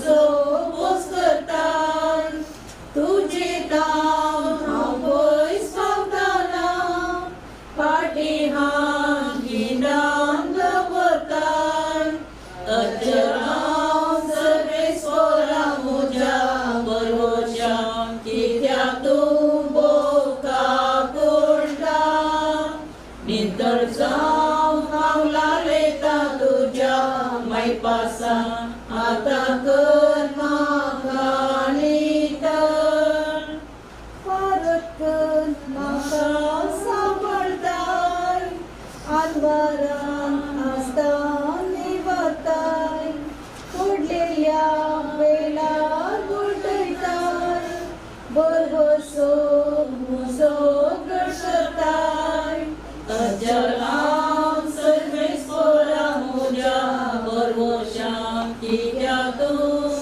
So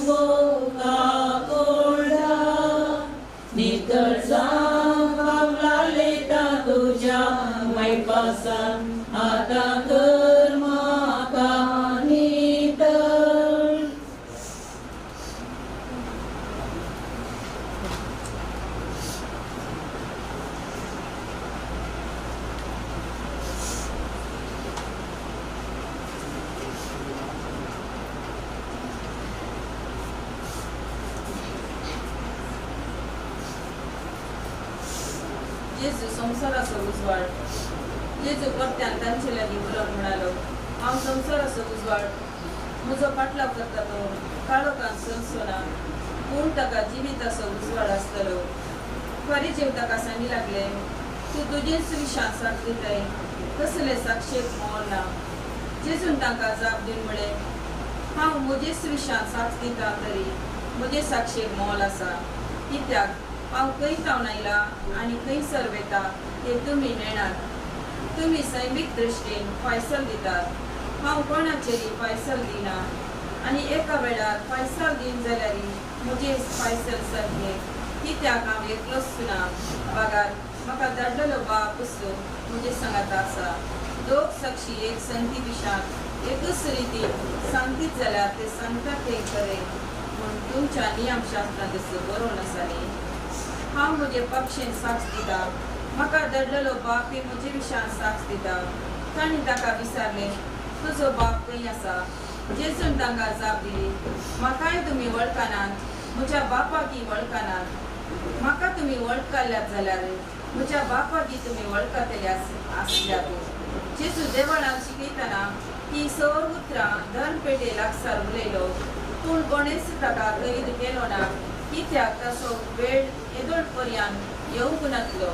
बोका कोरडा नितळ पावला लेता तुझ्या मैपासान आता कर म्हाका नितळ. जेजू संसाराचो उजवाड. जेजू परत्यान तांचे लागीं उलोवन म्हणालो, हांव संसाराचो उजवाड. म्हजो पाटलाव करता तो काळोखान सनसना, पूण ताका जिविताचो उजवाड आसतलो. फरीजेव ताका सांगी लागले, तूं तुजेच विशान साथ दिताय, कसले साक्षेक मोल ना. जेजून तांकां जाप दिवन म्हळें, हांव म्हजेच विशान साथ दितां तरी म्हजे साक्षेक मोल आसा. कित्याक हांव खंय जावन आयला आनी खंयसर वेता ते तुमी नेणात. तुमी सैमीक दृश्टीन फायसल दितात, हांव कोणाचेरी फायसल दिना. आनी एका वेळार फायसल दीन जाल्यार म्हजे फायसल सारके. कित्याक हांव एकलोच ना, बागार म्हाका धाडलेलो बापूच म्हजे सांगात आसा. दोग साक्षी एक संगती विशान एकच रितीन सांगतीत जाल्यार ते सांगतात ते खरे म्हूण तुमच्या नियमशास्त्रांत जसो बरोवन आसा न्ही. हांव म्हजे पक्षेन साक्ष दिता, म्हाका धाडलेलो बापूय म्हजे विशान साक्ष दिता. तांणी ताका विचारलें, तुजो बाप खंय आसा? जेजून तांकां जाप दिली, म्हाकाय तुमी वळखनात, म्हज्या बापाकी वळखनात. म्हाका तुमी वळखल्यात जाल्यार म्हज्या बापाकी तुमी वळखतले आसल्यात. जेजू देवळांत शिकयतना ही सर उतरां धनपेटे लागसार उलयलो, पूण कोणेच ताका खरीद केलो ना, कित्याक ताचो वेळ येदोळ पर्यंत येवंक नासलो.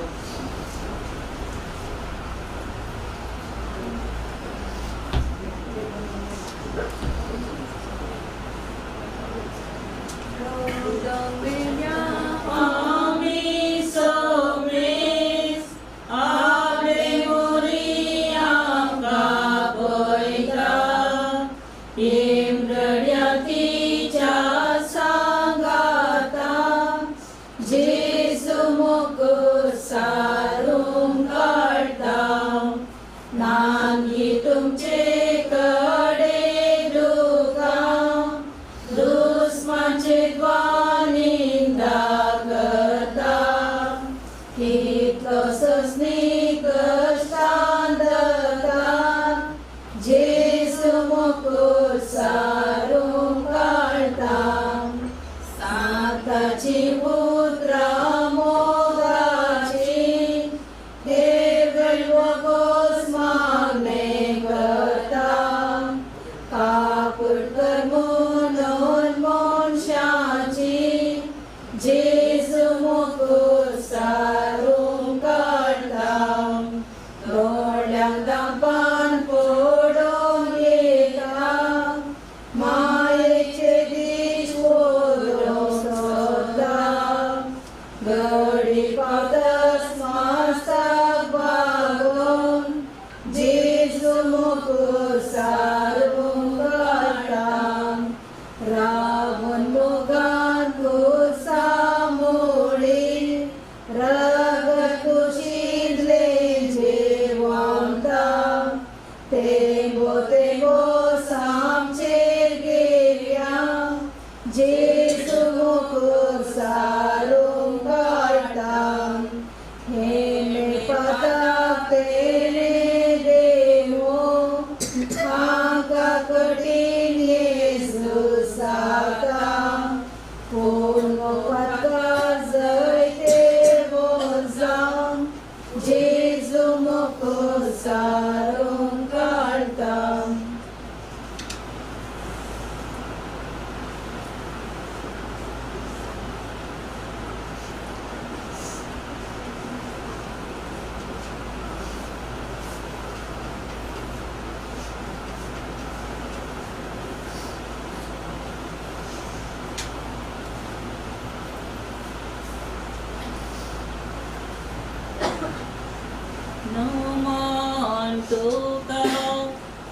तुका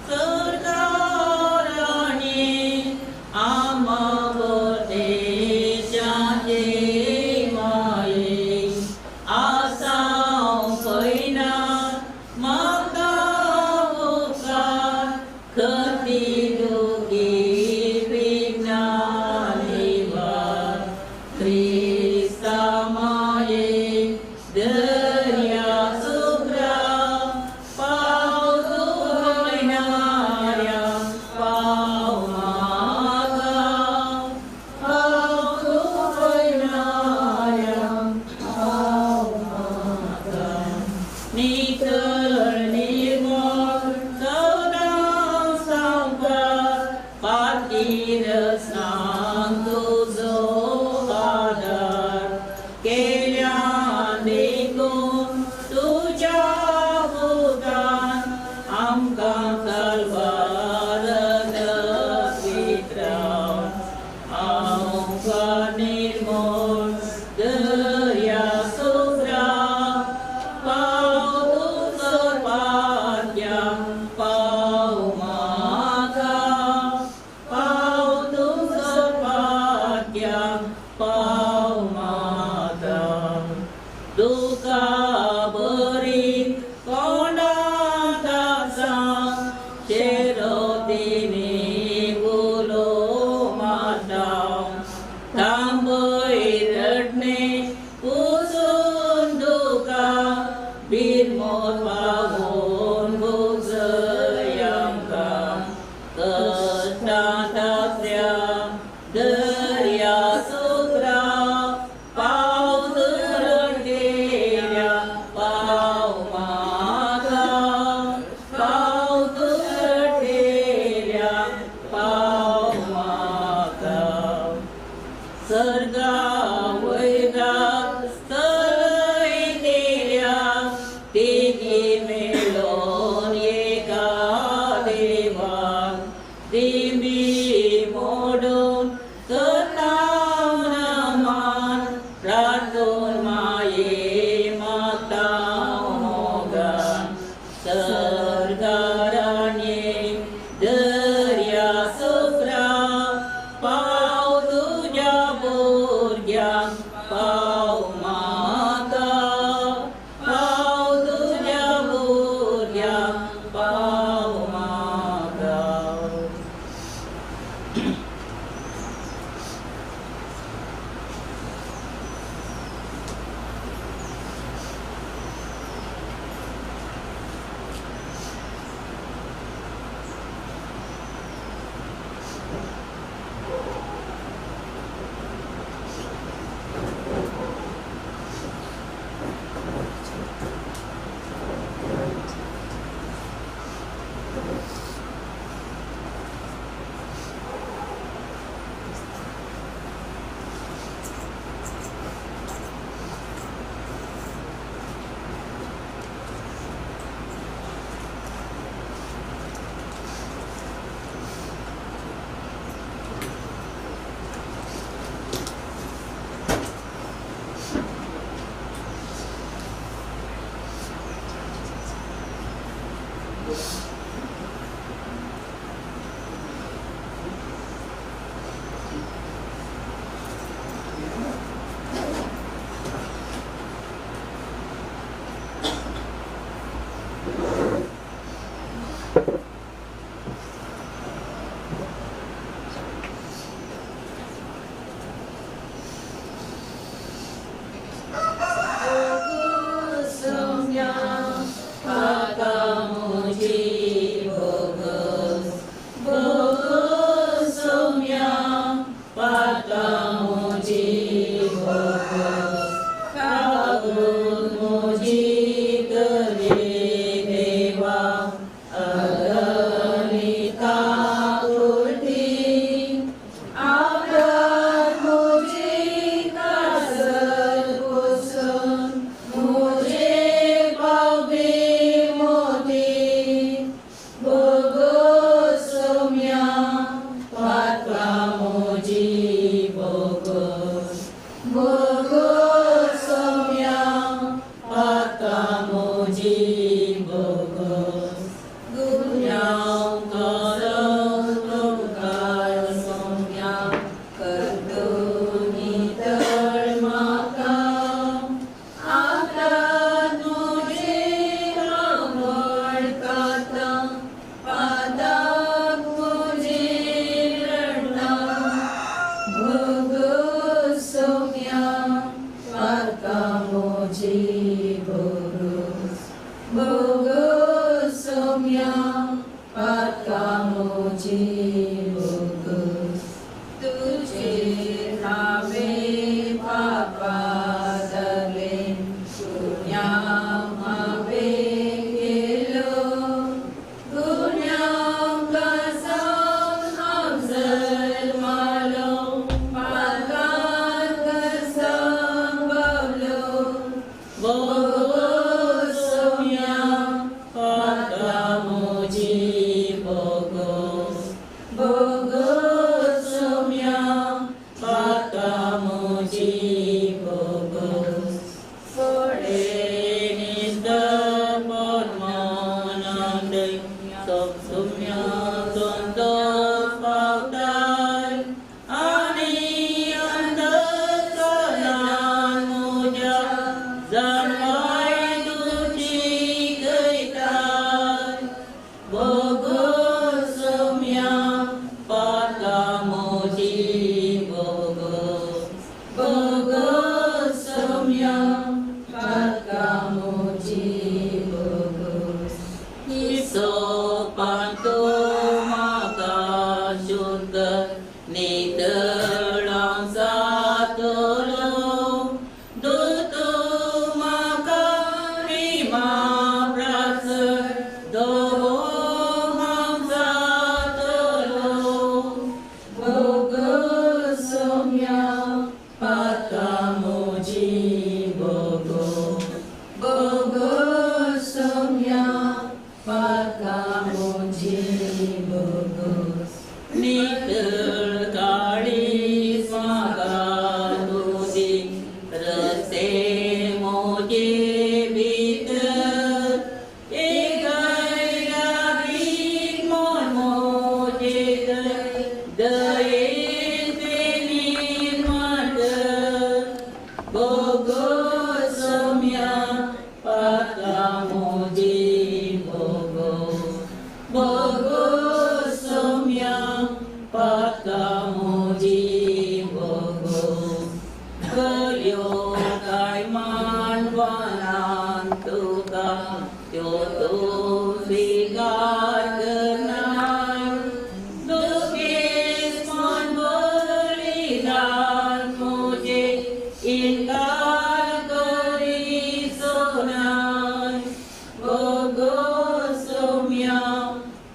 सरदाराणी आमा पाव माता तुका बरी कोणाचा शेरोतीने बोलो माता थांबई रडणे पुसून दुका बिनमोल पावून बुजयांका कष्टांतल्या दर्या सुग्रा पाव दुरडेल्या पाव माता पाव दुरडेल्या पाव माता सर्गा वैराग स्थळैतेल्या तिघी मेळोन एका देवाक दिंडी मोडून करताव नमन प्रार्थून माये माता मोगान सर्गाराण्ये दर्या सुप्रा पाव तुझ्या भुरग्यांक पाव माता पाव तुझ्या भुरग्यांक पाव माता यो काय मानवानां तुका त्यो तो स्वीकार करणार दुखेस मन बलिदान मुझे इनकार करी सोनार गोगो सोम्या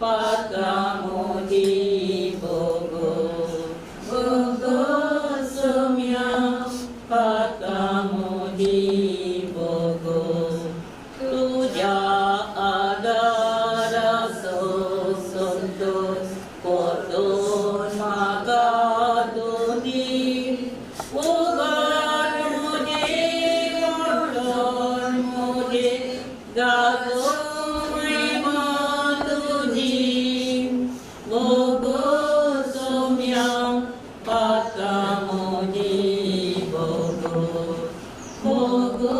पात्रा मोजी गोगो गोगो सोम्या पात्रा मोजी गोगो तुझ्या आदाराचो संतोष परतून म्हाका दोनी उगार मुझे मोठोन मुझे गाजो महिमा तुझी गोगो सोम्या पात्रा मोजी गोगो गोगो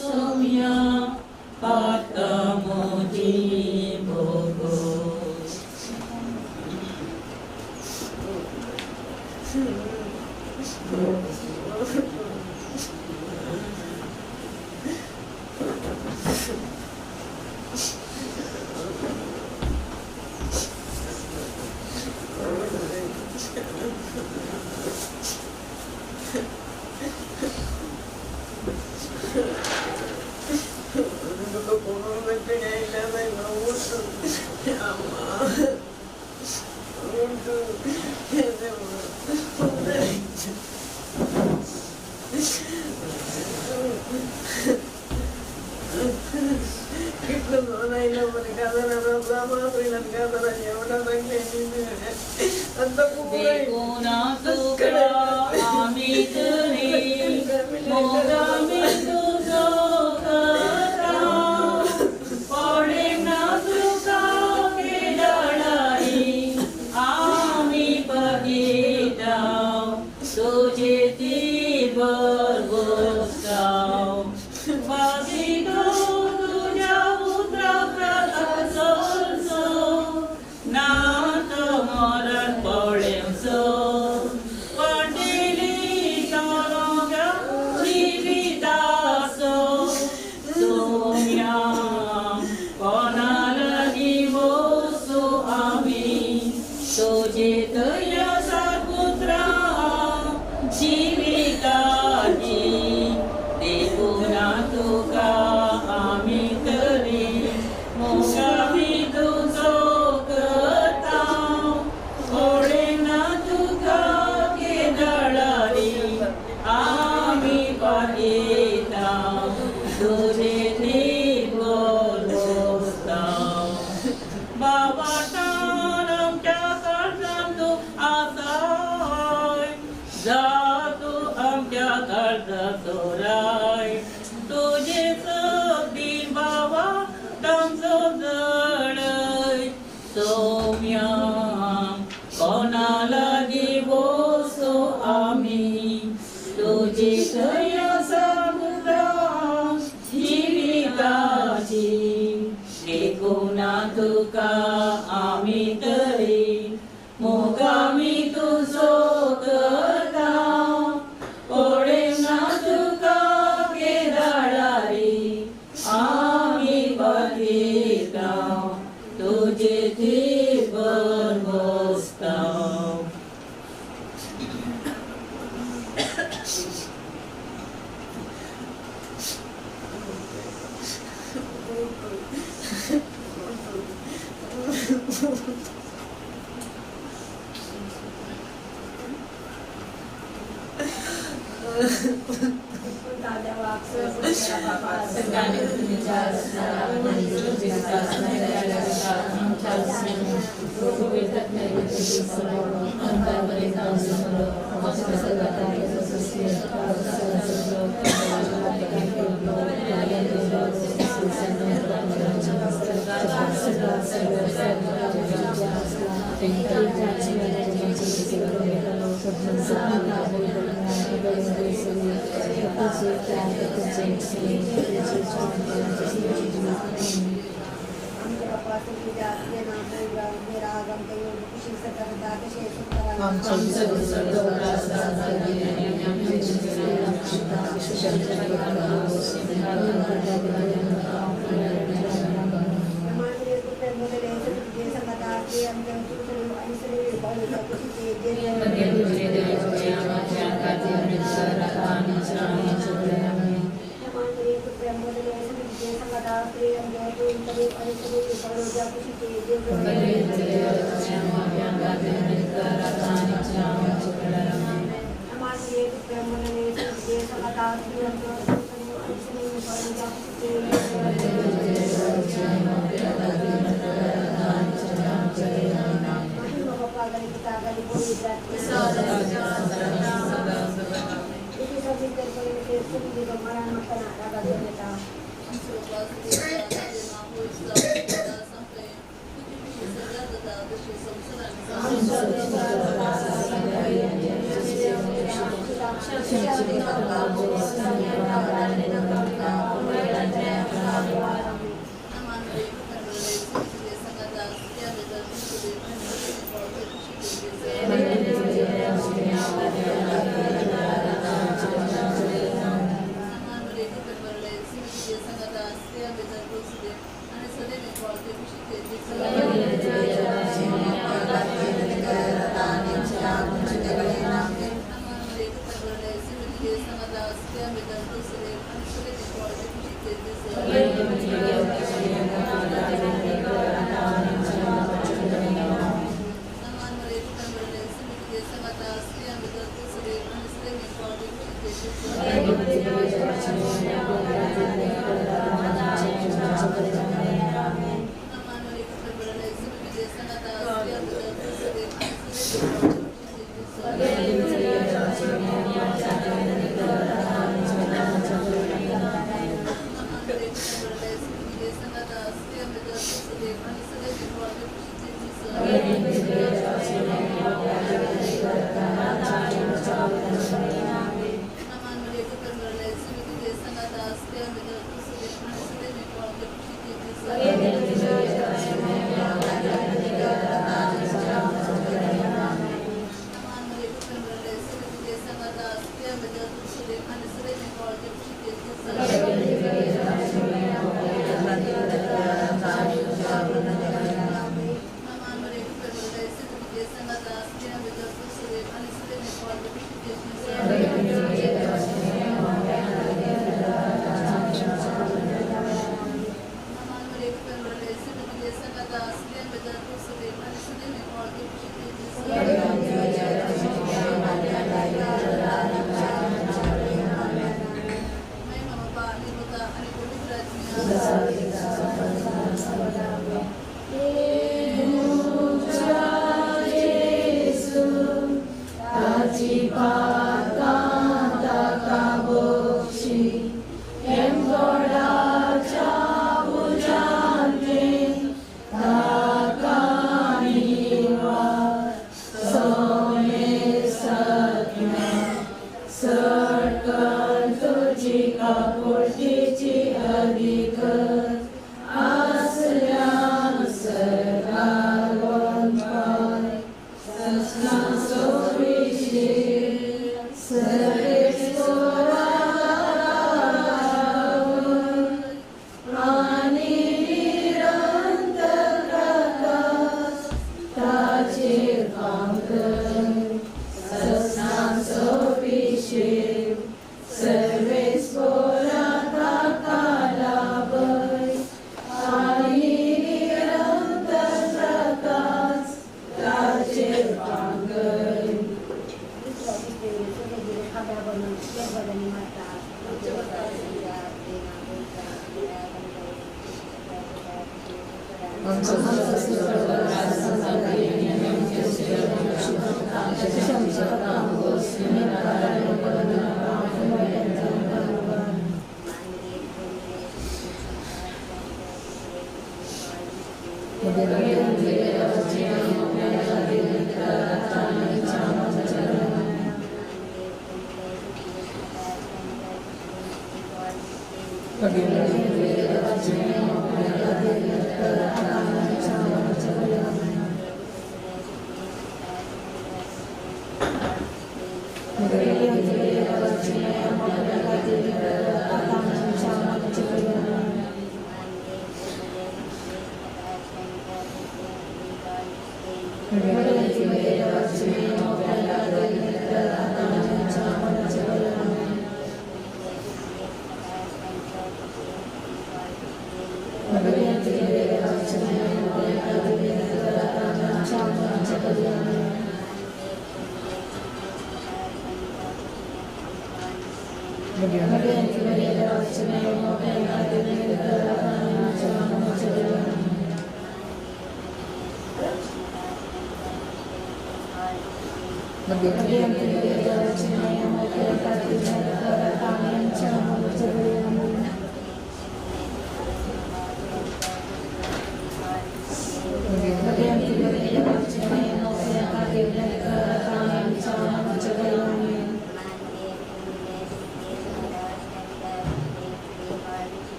सोम्या पात्रा मोजी गोगो देखूना तुका आमी तरी मोगामी तुजो कथा पडेना तुका केदाळाई आमी बघिता तुझे ती बरगोस्ताव बघितो तुझ्या पुत्रा प्रकाशो नात मरण पडेमसो पडलेली तरंगा जिवितासो सोम्या कोणाला गिवोसो आमी तुझे तयसा पुत्रा जीविताची देखूना तुका आमी तरी मोगामी तुजो कथा पडेना तुका केदाळारी आमी पाहिता तुझे निर्बल बसताव बाबाटान आमच्या कर्जान तू आसाय जा तू आमच्या कर्जाचो राय तुझे दिन बाबा तांचो जडय सोम्या कोणाला गिवोसो आमी तुझी तयसा पुत्रा जीविताची देखूना तुका आमी तरी मोगामी तुजो कथा पडेना तुका केदाळारी आमी बघिता तुझे ती बरगोस्ताव I'm Gracias.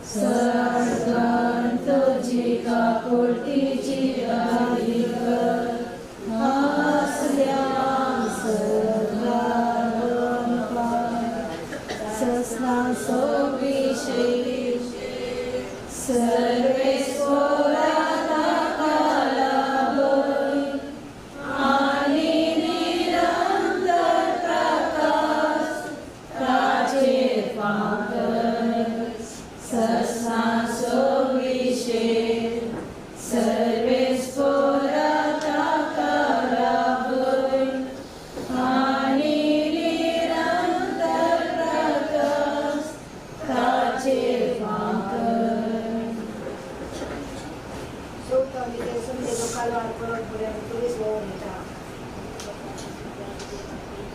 Sarva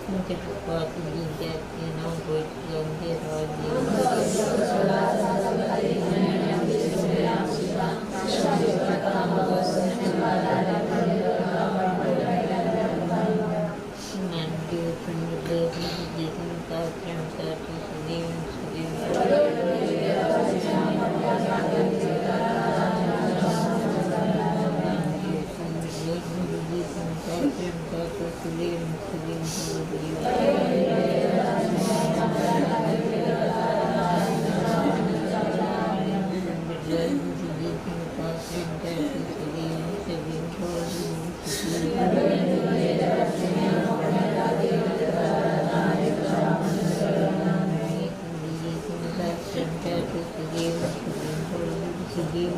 Mungkin sesuatu juga yang buat yang Sudhi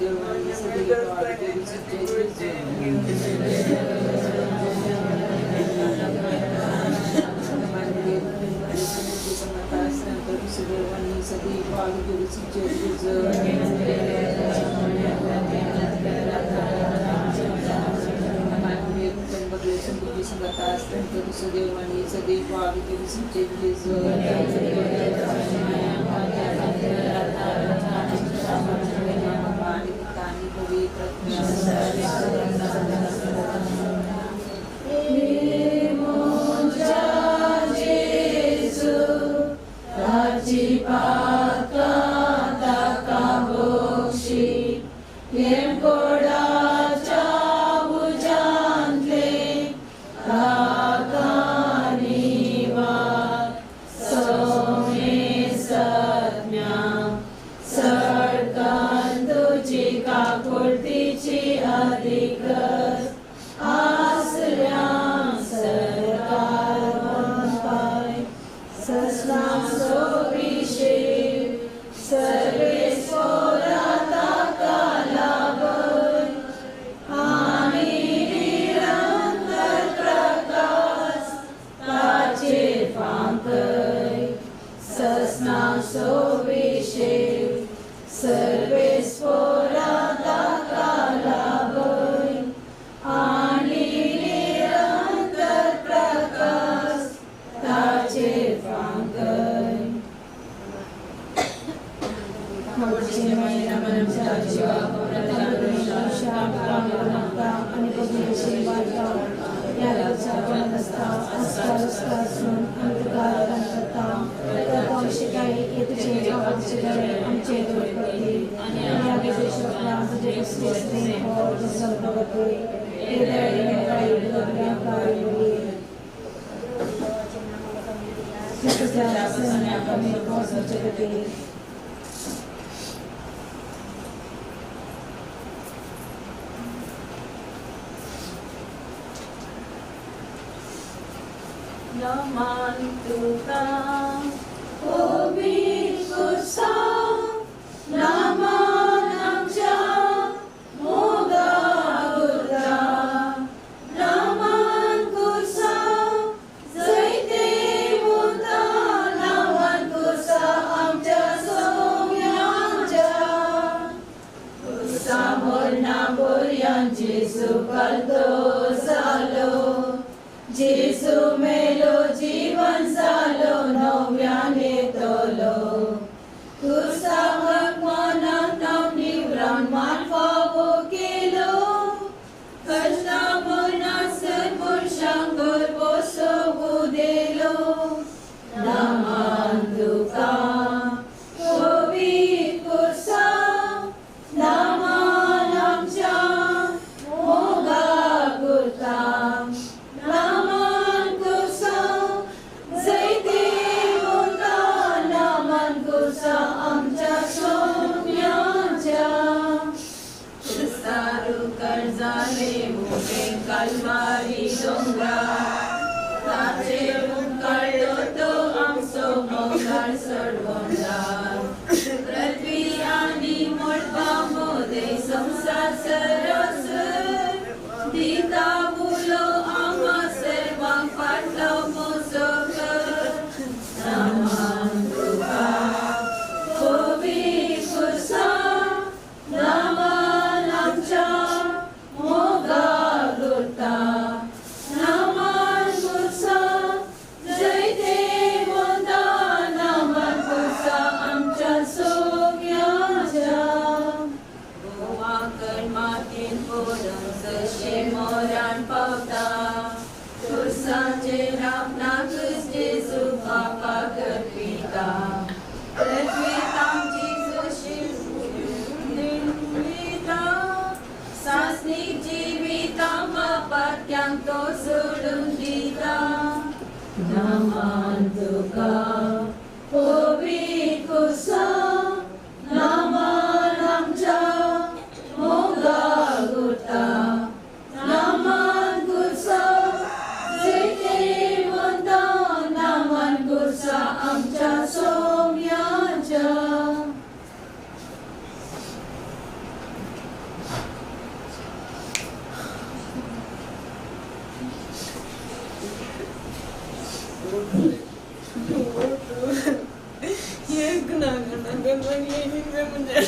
देवानी सदैव आदित्य देवानी सदैव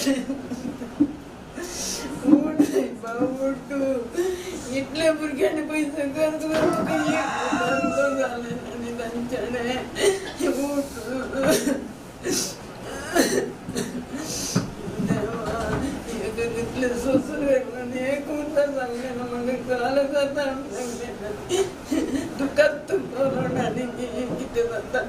उठ रे बाबा, उठ तू. इथल्या बुरग्याने पैसे खर्च करून काही खर्च झाले आणि त्यांच्याने उठ. देवा, तिथले सोसून आणि एक उंचा सांगले ना म्हणजे कळालं जातं दुःखात तू करून आणि किती जातात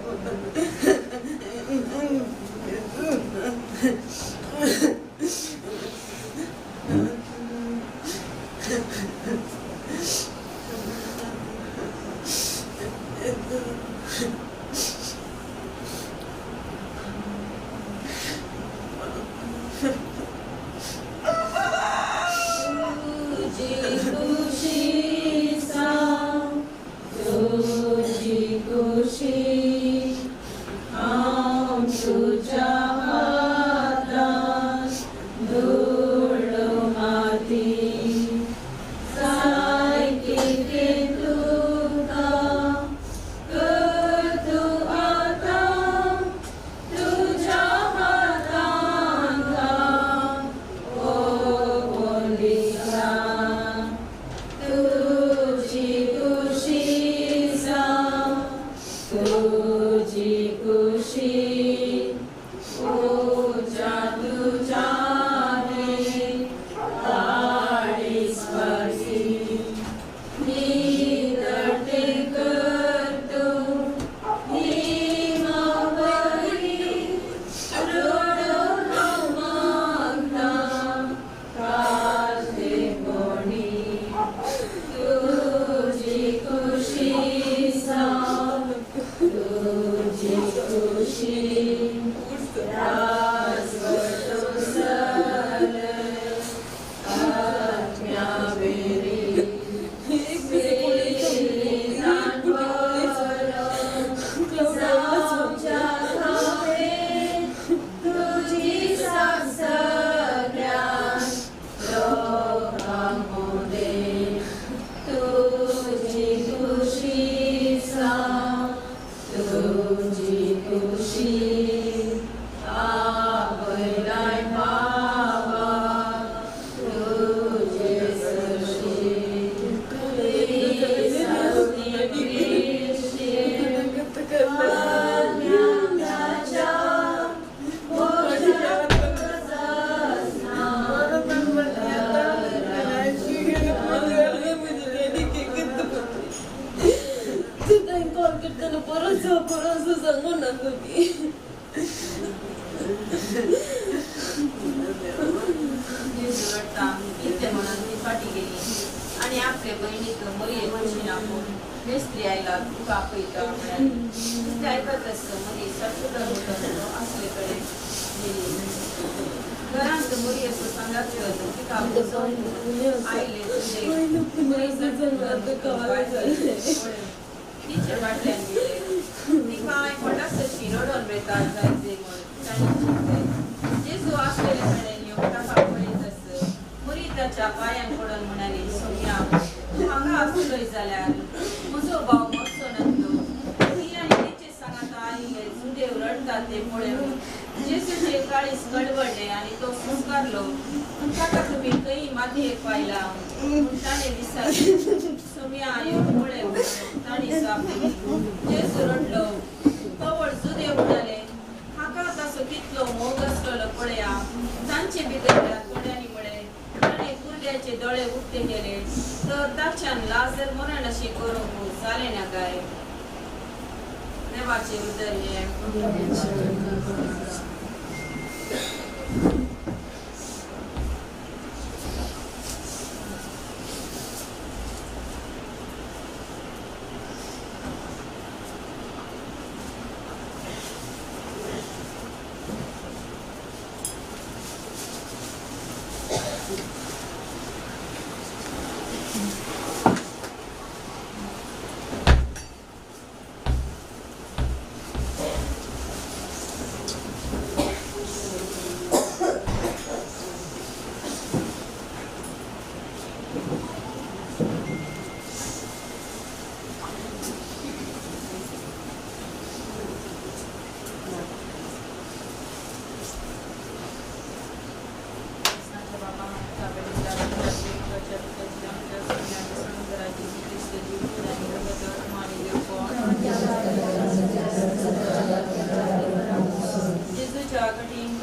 आणि आपल्या बहिणीचं मुली म्हणून आपण नेसली आईला कापईचा म्हणजे ऐकत असतं मुली सटसुद्धा होतं असल्याकडे घरांत मुली असं सांगायचं होतं की कापूस आईले तिचे बाटल्यान गेले ती काय पडास शिरोडून बेतात जायचे म्हणून जेजू असलेल्याकडे एवढा कापडीत असं मुली त्याच्या पायांकडून म्हणाली सोनिया तू हांगा असलोय जाल्यार म्हजो भाव मत्सो नंदो ती आणि तिचे सांगात आईले सुदेव रडतात ते पळोवन जेजूचे काळीज कडवडले आणि तो संस्कारलो ताका तुम्ही खंय मातयेक पायला ताणे विचारले सोनिया येवन पळय ताणी सापली जेजू रडलो तवळ सुदेव म्हणाले हाका तासो कितलो मोग आसलो पळया तांचे भितरल्या थोड्यांनी म्हळे ताणे कुर्ड्याचे दोळे उठते गेले तर ताच्यान लाजर मरण अशी करूंक जाले ना काय देवाचे उदरले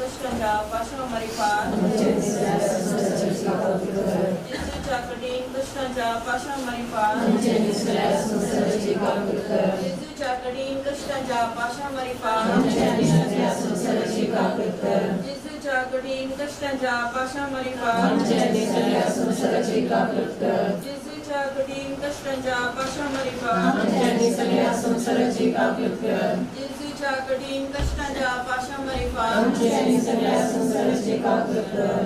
कष्टांच्या पाशांवरी पार जेजूच्या कठीण कष्टांच्या पाशांवरी पार जेजूच्या कठीण कष्टांच्या पाशांवरी पार जेजूच्या कठीण कष्टांच्या पाशांवरी पार जेजूच्या कठीण कष्टांच्या पाशांवरी पार जेजूच्या कठीण कष्टांच्या पाशांवरी पार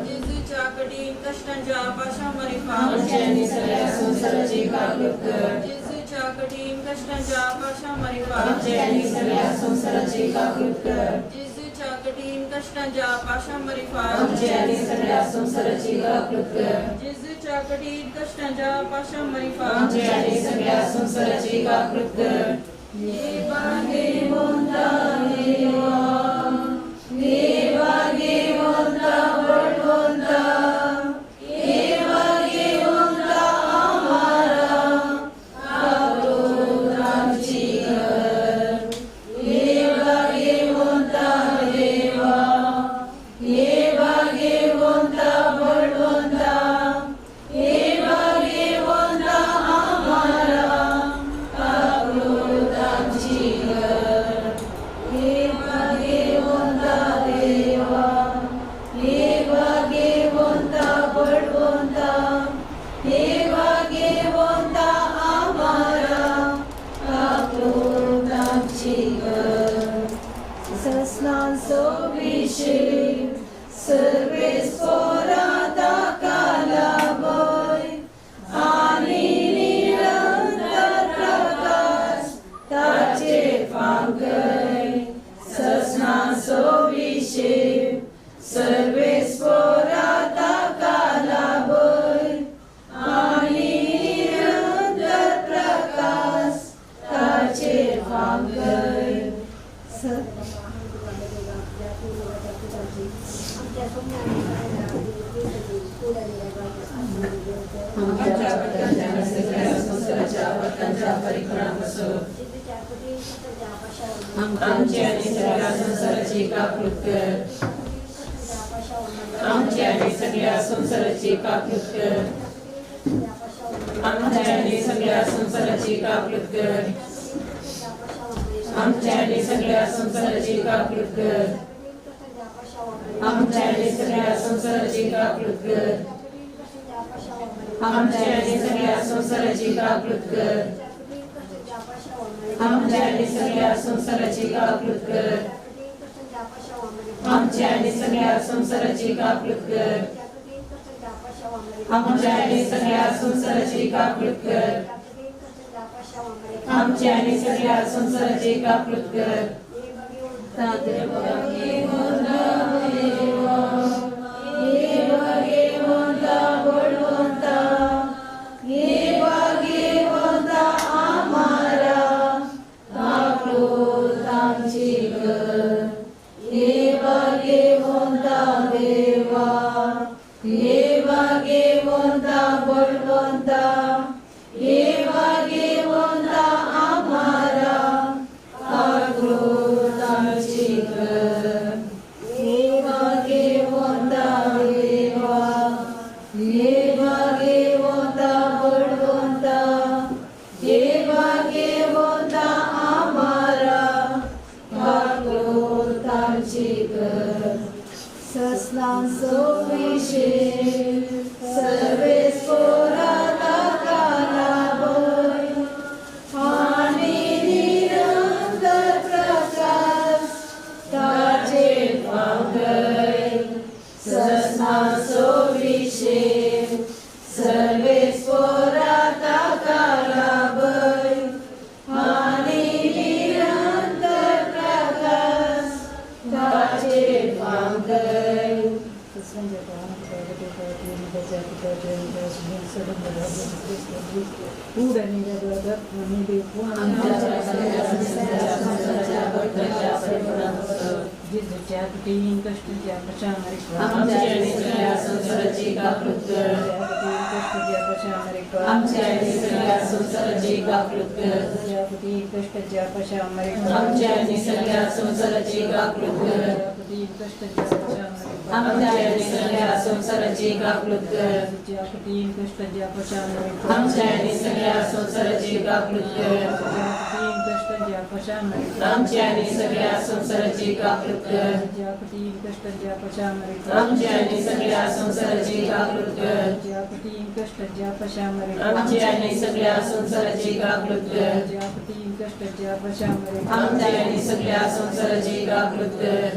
जेजूच्या कठीण कष्टांच्या पाशांवरी पार जेजूच्या कठीण कष्टांच्या पाशांवरी पार जेजूच्या कठीण कष्टांच्या पाशांवरी पार जेजूच्या कठीण कष्टांच्या पाशांवरी पार देवा देवोंता देवा देवा देवोंता बळवंता देवा देवोंता आम्हारा आक्रोधाची घर देवा देवोंता देवा देवा देवोंता बळवंता देवा देवोंता आम्हारा आक्रोधाची घर देवा देवोंता देवा देवा देवोंता बळवंता देवा देवोंता आम्हारा आक्रोधाची घर सस्नांचो विषय सर्वे स्फोराता कालाबय आणि निरंतर प्रकाश ताचे फांकय सस्नांचो विषय सर्वे स्फोराता कालाबय आणि निरंतर प्रकाश ताचे फांकय आमच्या सगळ्या संसाराची कापणूक कर आमच्या सगळ्या संसाराची कापणूक कर आमच्या सगळ्या संसाराची कापणूक कर आमच्या सगळ्या संसाराची कापणूक कर आमच्या सगळ्या संसाराची कापणूक कर आमच्या सगळ्या संसाराची कापणूक कर आमच्या सगळ्या संसाराची कापणूक कर आमच्या सगळ्या संसाराची कापणूक कर आमच्या सगळ्या संसाराची कापणूक कर आमच्या सगळ्या संसाराची कापणूक कर आमच्या सगळ्या संसाराची कापणूक कर कठीण कष्टाच्या पशामध्ये आमच्या आणि सगळ्या संसाराची गाफलत कर जेसूच्या कठीण कष्टाच्या पशामध्ये आमच्या आणि सगळ्या संसाराची गाफलत कर कठीण कष्टाच्या पशामध्ये आमच्या आणि सगळ्या संसाराची गाफलत कर कठीण कष्टाच्या पशामध्ये आमच्या आणि सगळ्या संसाराची गाफलत कर कठीण कष्टाच्या पशामध्ये आमच्या आणि सगळ्या संसाराची गाफलत कर कठीण कष्टाच्या पशामध्ये आमच्या आणि सगळ्या संसाराची गाफलत कर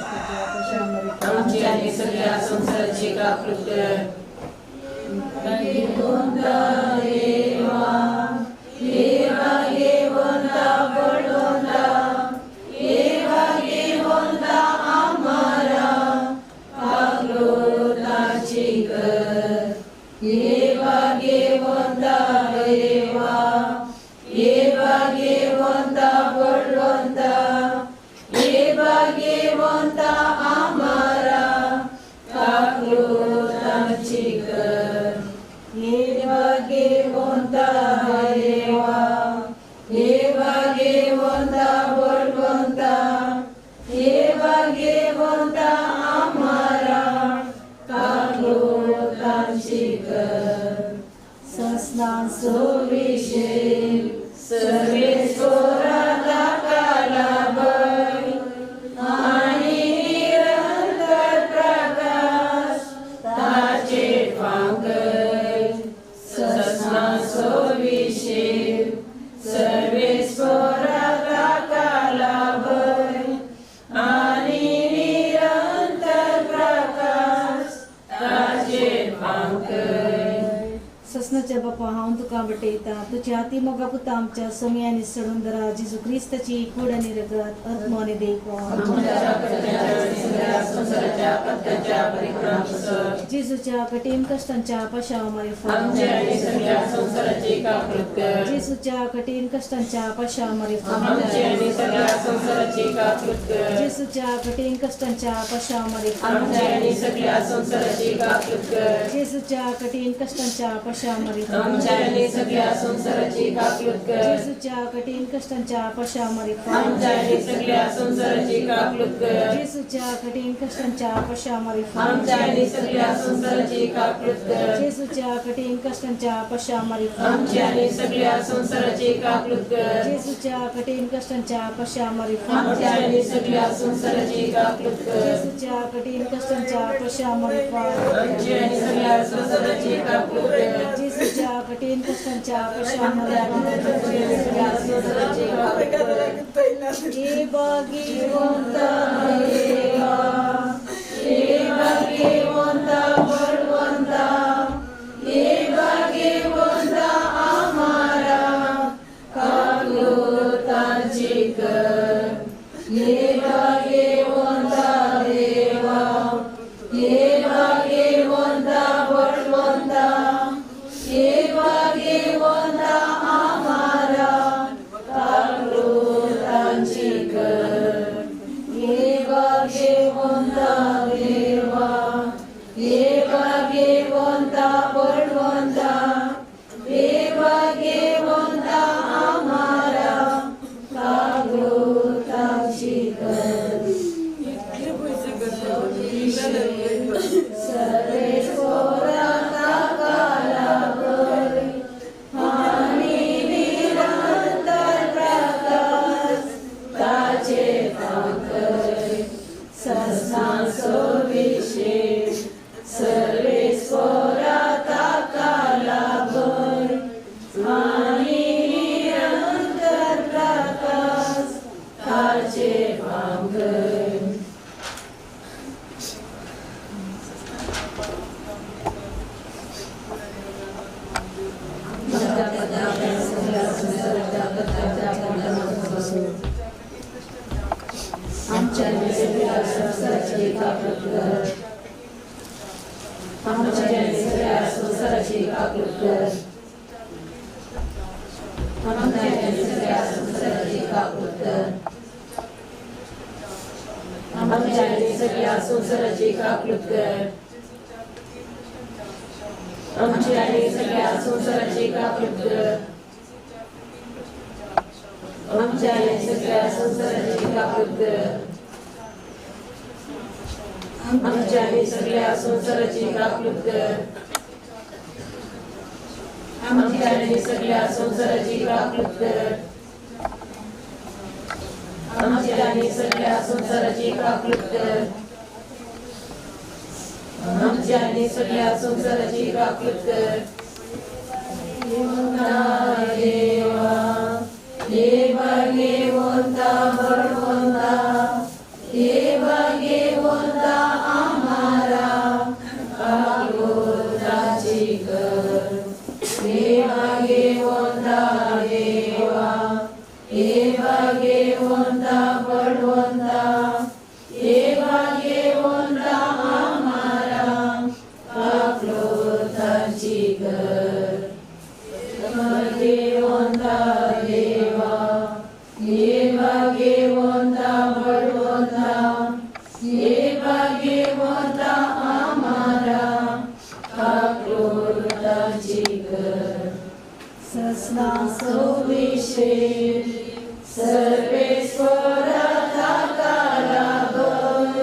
कष्टाच्या पशामध्ये आमची आणि सगळ्या संसाराची गाफलत कर ससनाच्या बापा हांव तुका बटयता तुझ्या हाती मोगा पुता आमच्या समियांनी सडून दरा जेजू क्रिस्ताची कूड आनी रगत आत्माने देखो जेजूच्या कठीण कष्टांच्या पशावामध्ये आमच्या आणि सगळ्या संसाराची गाफलत कर जेजूच्या कठीण कष्टांच्या पशावामध्ये आमच्या आणि सगळ्या संसाराची गाफलत कर जेजूच्या कठीण कष्टांच्या पशावामध्ये आमच्या आणि सगळ्या संसाराची गाफलत कर जेजूच्या कठीण कष्टांच्या पशावामध्ये आमच्या आणि सगळ्या संसाराची गाफलत कर जेजूच्या कठीण कष्टांच्या पशावामध्ये आमच्या आणि सगळ्या संसाराची गाफलत कर जेजूच्या कठीण कष्टांच्या पशावामध्ये आमच्या आणि सगळ्या संसाराची गाफलत कर जेजूच्या कठीण कष्टांच्या पशावामध्ये आमच्या आणि सगळ्या संसाराची गाफलत कर जेजूच्या कठीण कष्टांच्या पशावामध्ये आमच्या आणि सगळ्या संसाराची गाफलत कर जेजूच्या कठीण कष्टांच्या पशावामध्ये आमच्या आणि सगळ्या संसाराची गाफलत कर जेजूच्या कठीण कष्टांच्या पशावामध्ये आमची आणि सगळ्या संसाराची कापणूक कर आमची आणि सगळ्या संसाराची कापणूक कर आमची आणि सगळ्या संसाराची कापणूक कर आमची आणि सगळ्या संसाराची कापणूक कर देवा देवा घेवंता बळवंता देवा घेवंता आम्हाला कापणुकाची कर देवा घेवंता देवा देवा घेवंता बळवंता देवा घेवंता आम्हाला कापणुकाची कर घेवंता देवा देवा घेवंता बळवंता देवा घेवंता आम्हाला कापणुकाची कर ससना सोविशे सर्वेश्वराचा कालाभय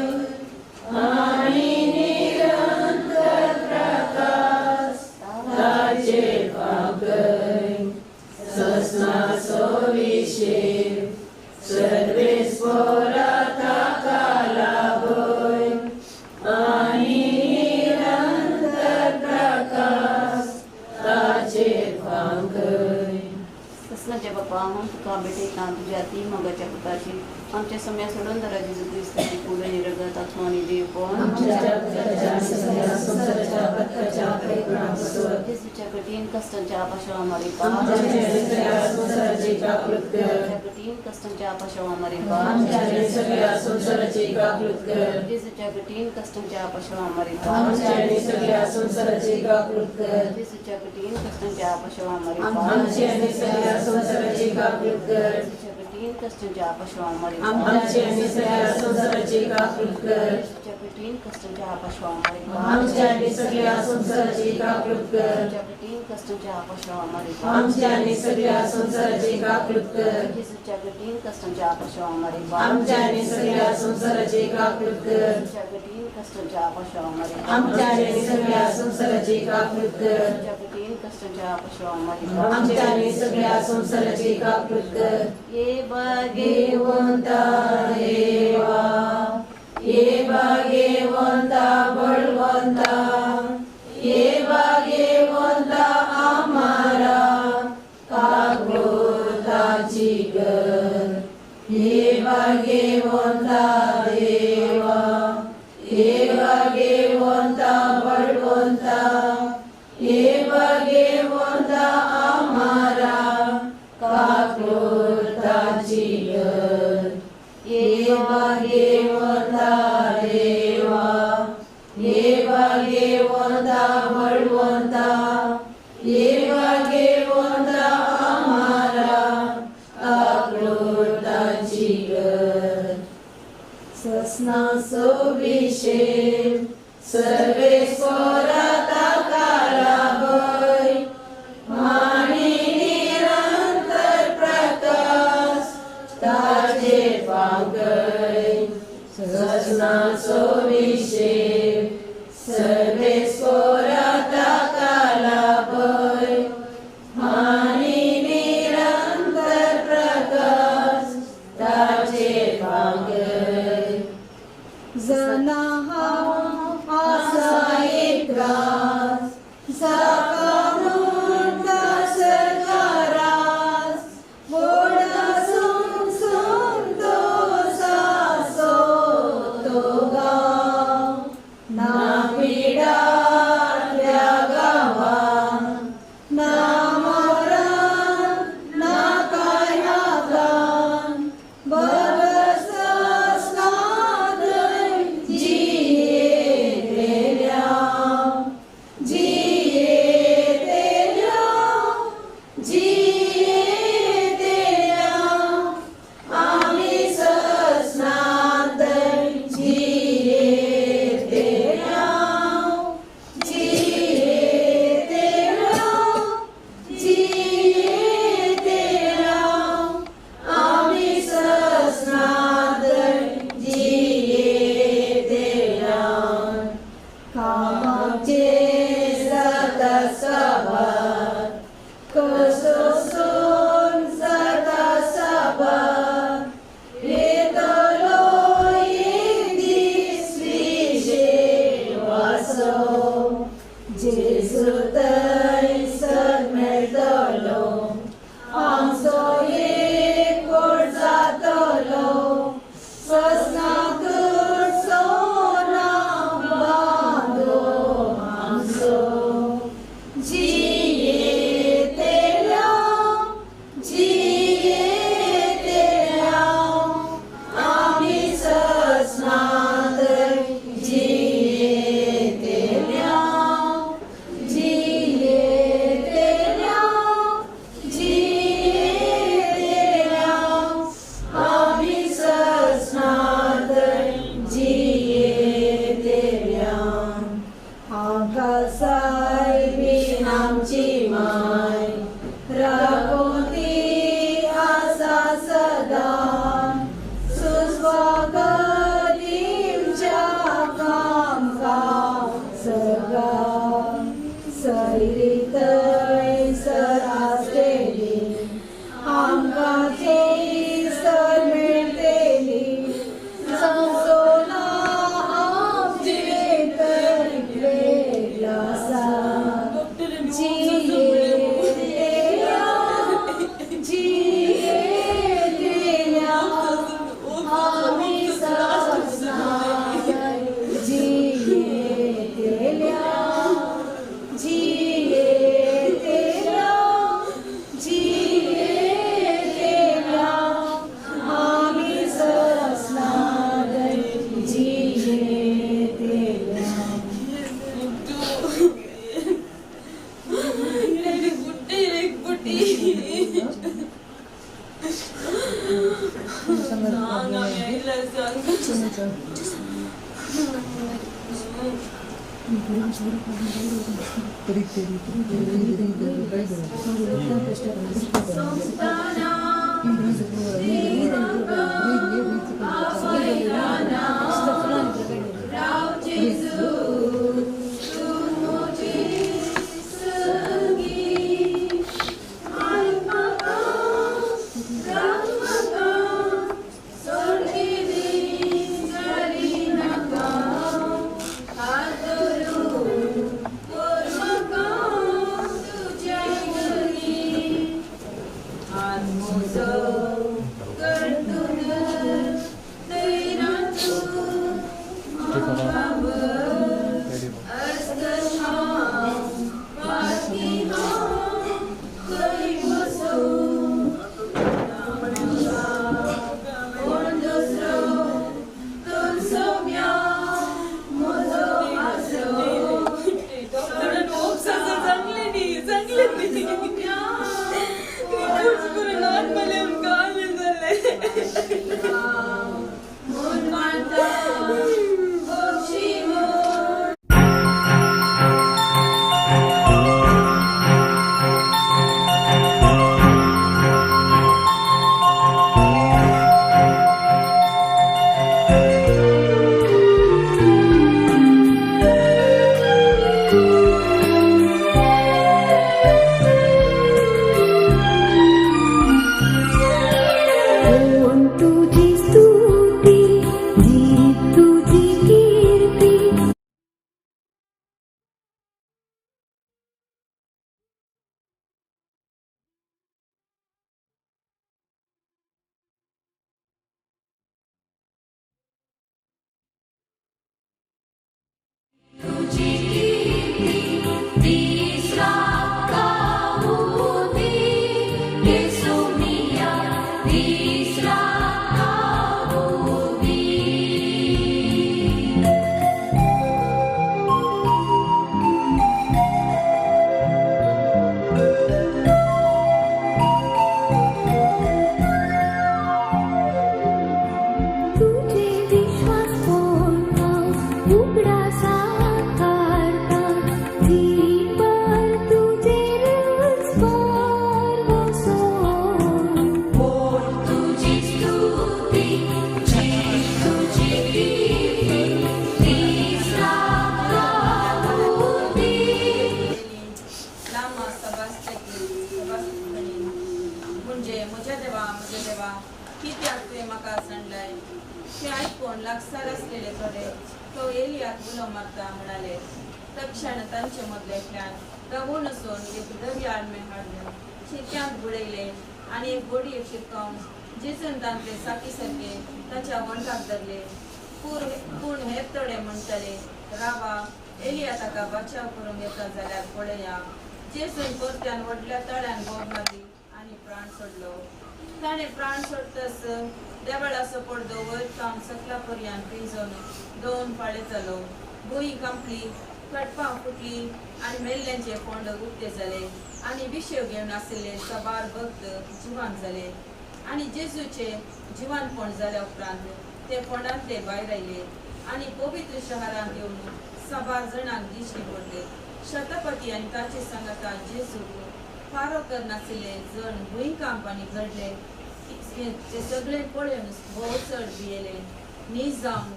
आणि निरंतर प्रकाश ताचे पाकय ससना सोविशे सर्वेश्वराचा कालाभय आणि निरंतर प्रकाश ताचे पाकय कृष्णाच्या बाप्पा हम तुका भेटे तुझ्या ती मगाच्या पुताची आमच्या सम्या सोडून धरा जेजू ख्रिस्ताची पूर्ण निरगत आत्मा आणि देव पण जेसूच्या कठीण कष्टांच्या आपाशा आम्हारे कठीण कष्टांच्या आपाशा आम्हारे जेसूच्या कठीण कष्टांच्या आपाशा आम्हारे जेसूच्या कठीण कष्टांच्या आपाशा आम्हारे संसाराची कापणूक कर कठीण कष्टांच्या आपाशा आम्हारे आमची आणि सगळ्या संसाराची कापणूक कर कठीण कष्टांच्या आपाशा आम्हारे आमची आणि सगळ्या संसाराची कापणूक कर कठीण कष्टांच्या आपाशा आम्हारे आमची आणि सगळ्या संसाराची कापणूक कर जेसूच्या कठीण कष्टांच्या आपाशा आम्हारे आमच्या आणि सगळ्या संसाराची कापणूक कर कठीण कष्टांच्या आपाशा आम्हारे आमच्या आणि सगळ्या संसाराची कापणूक कर कठीण कष्टांच्या आपाशा आम्हारे आमच्या आणि सगळ्या संसाराची कापणूक कर ये बागे घेवंता देवा येवा घेवंता बळवंता येवा घेवंता आम्हाला कापणुकाची कर येवा घेवंता देवा येवा घेवंता बळवंता येवा घेवंता आम्हाला कापणुकाची कर येवा घेवंता देवा येवा घेवंता बळवंता येवा घेवंता आम्हाला कापणुकाची कर ससना सोविशे सर्वेश्वराचा कालाभय आणि निरंतर प्रकाश ताचे पाकय ससना सोविशे सर्वेश्वराचा कालाभय आणि निरंतर प्रकाश ताचे पाकय जना हा आसा एक ग्रास जाकानून दास घरास बोडा सुम सुम तो सासो तो गाव ना पिडाल्या गावान ना मरण ना काय हातान बरस स्नादय जी लागसार असलेले थोडे तो एलियात गुलाम मारता म्हणाले तक्षण तांचे मदल्यातल्यान रवून नसून एक दर्याळ मेळ्ळें शिक्यांत बुडयले आणि एक बोडयेक शिरकावन जेजून तांतले साकी सारखे ताच्या वंटाक धरले पूण हे तोडे म्हणटले रावा एलिया ताका बचाव करून येता जाल्यार पळया जेजून परत्यान व्हडल्या तळ्यान बोट मारली आणि प्राण सोडलो ताणे प्राण सोडतस देवळाचो पडदो वयर काम सकला पर्यंत पिंजोन 2 फाळे जालो भुंय कंपली कडपां फुटली आणि मेल्ल्यांचे फोंड उक्ते जाले आणि विशेव घेवन आशिल्ले सबार भक्त जिवान जाले आणि जेजूचे जिवानपण जाल्या उपरांत ते फोंडांतले भायर आयले आणि पवित्र शहरांत येवन सबार जाणांक दिश्टी पडले शतपती आणि ताचे सांगाता जेजूक फारो करनाशिल्ले जण भुंय कांपांनी घडले ते सगळे पळोवन भोव चड भियेले न्हीज जावन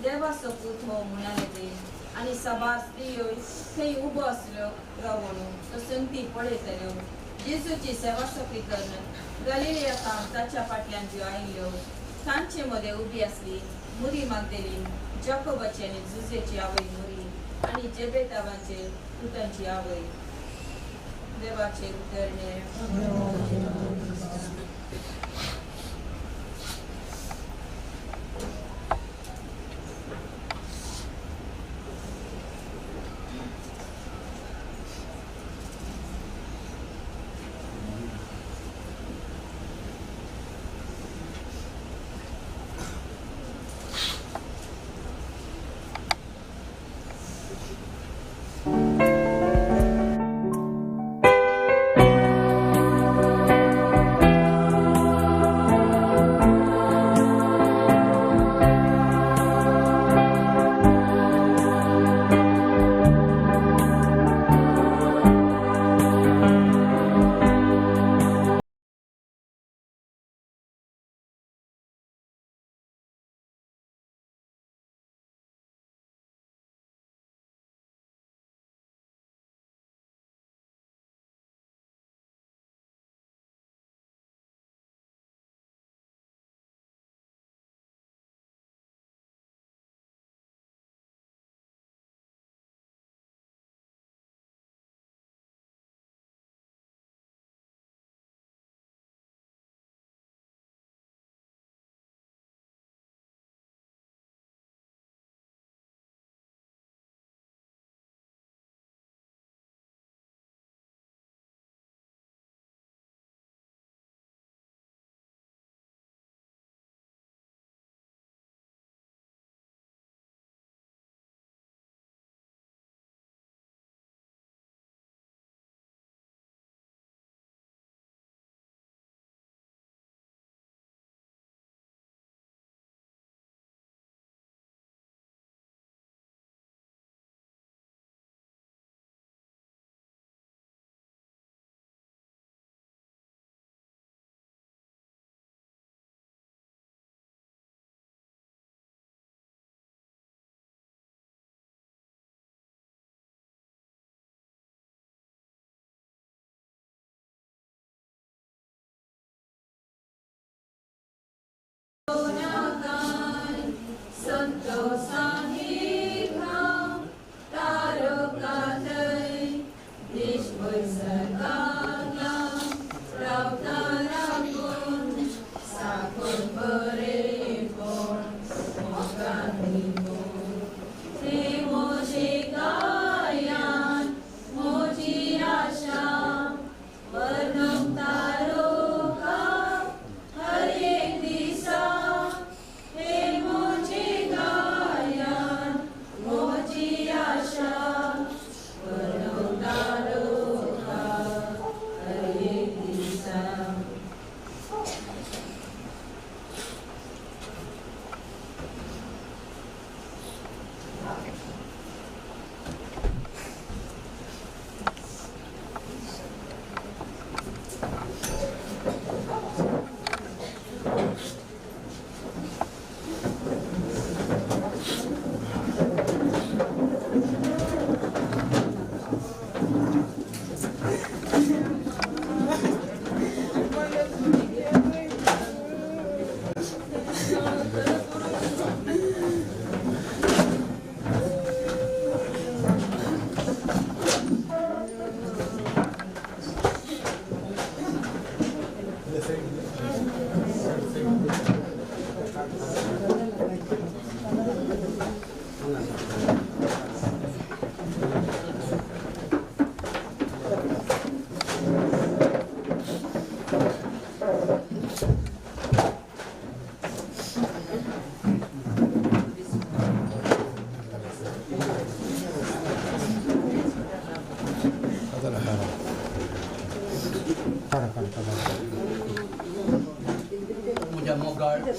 देवाचो पूत हो म्हणाले ते आणि सबार स्त्रियो थंय उबो आसल्यो रावून तो संगती पळयतल्यो जेजूची सेवा सफी करून गलिलियाक ताच्या फाटल्यान ज्यो आयिल्ल्यो तांचे मदें उबी आसली मुरी मागदेली जाकोबाची आनी जुजेची आवय मुरी आणि जेबेतावांचे पुतांची आवय देवाचे उतरणे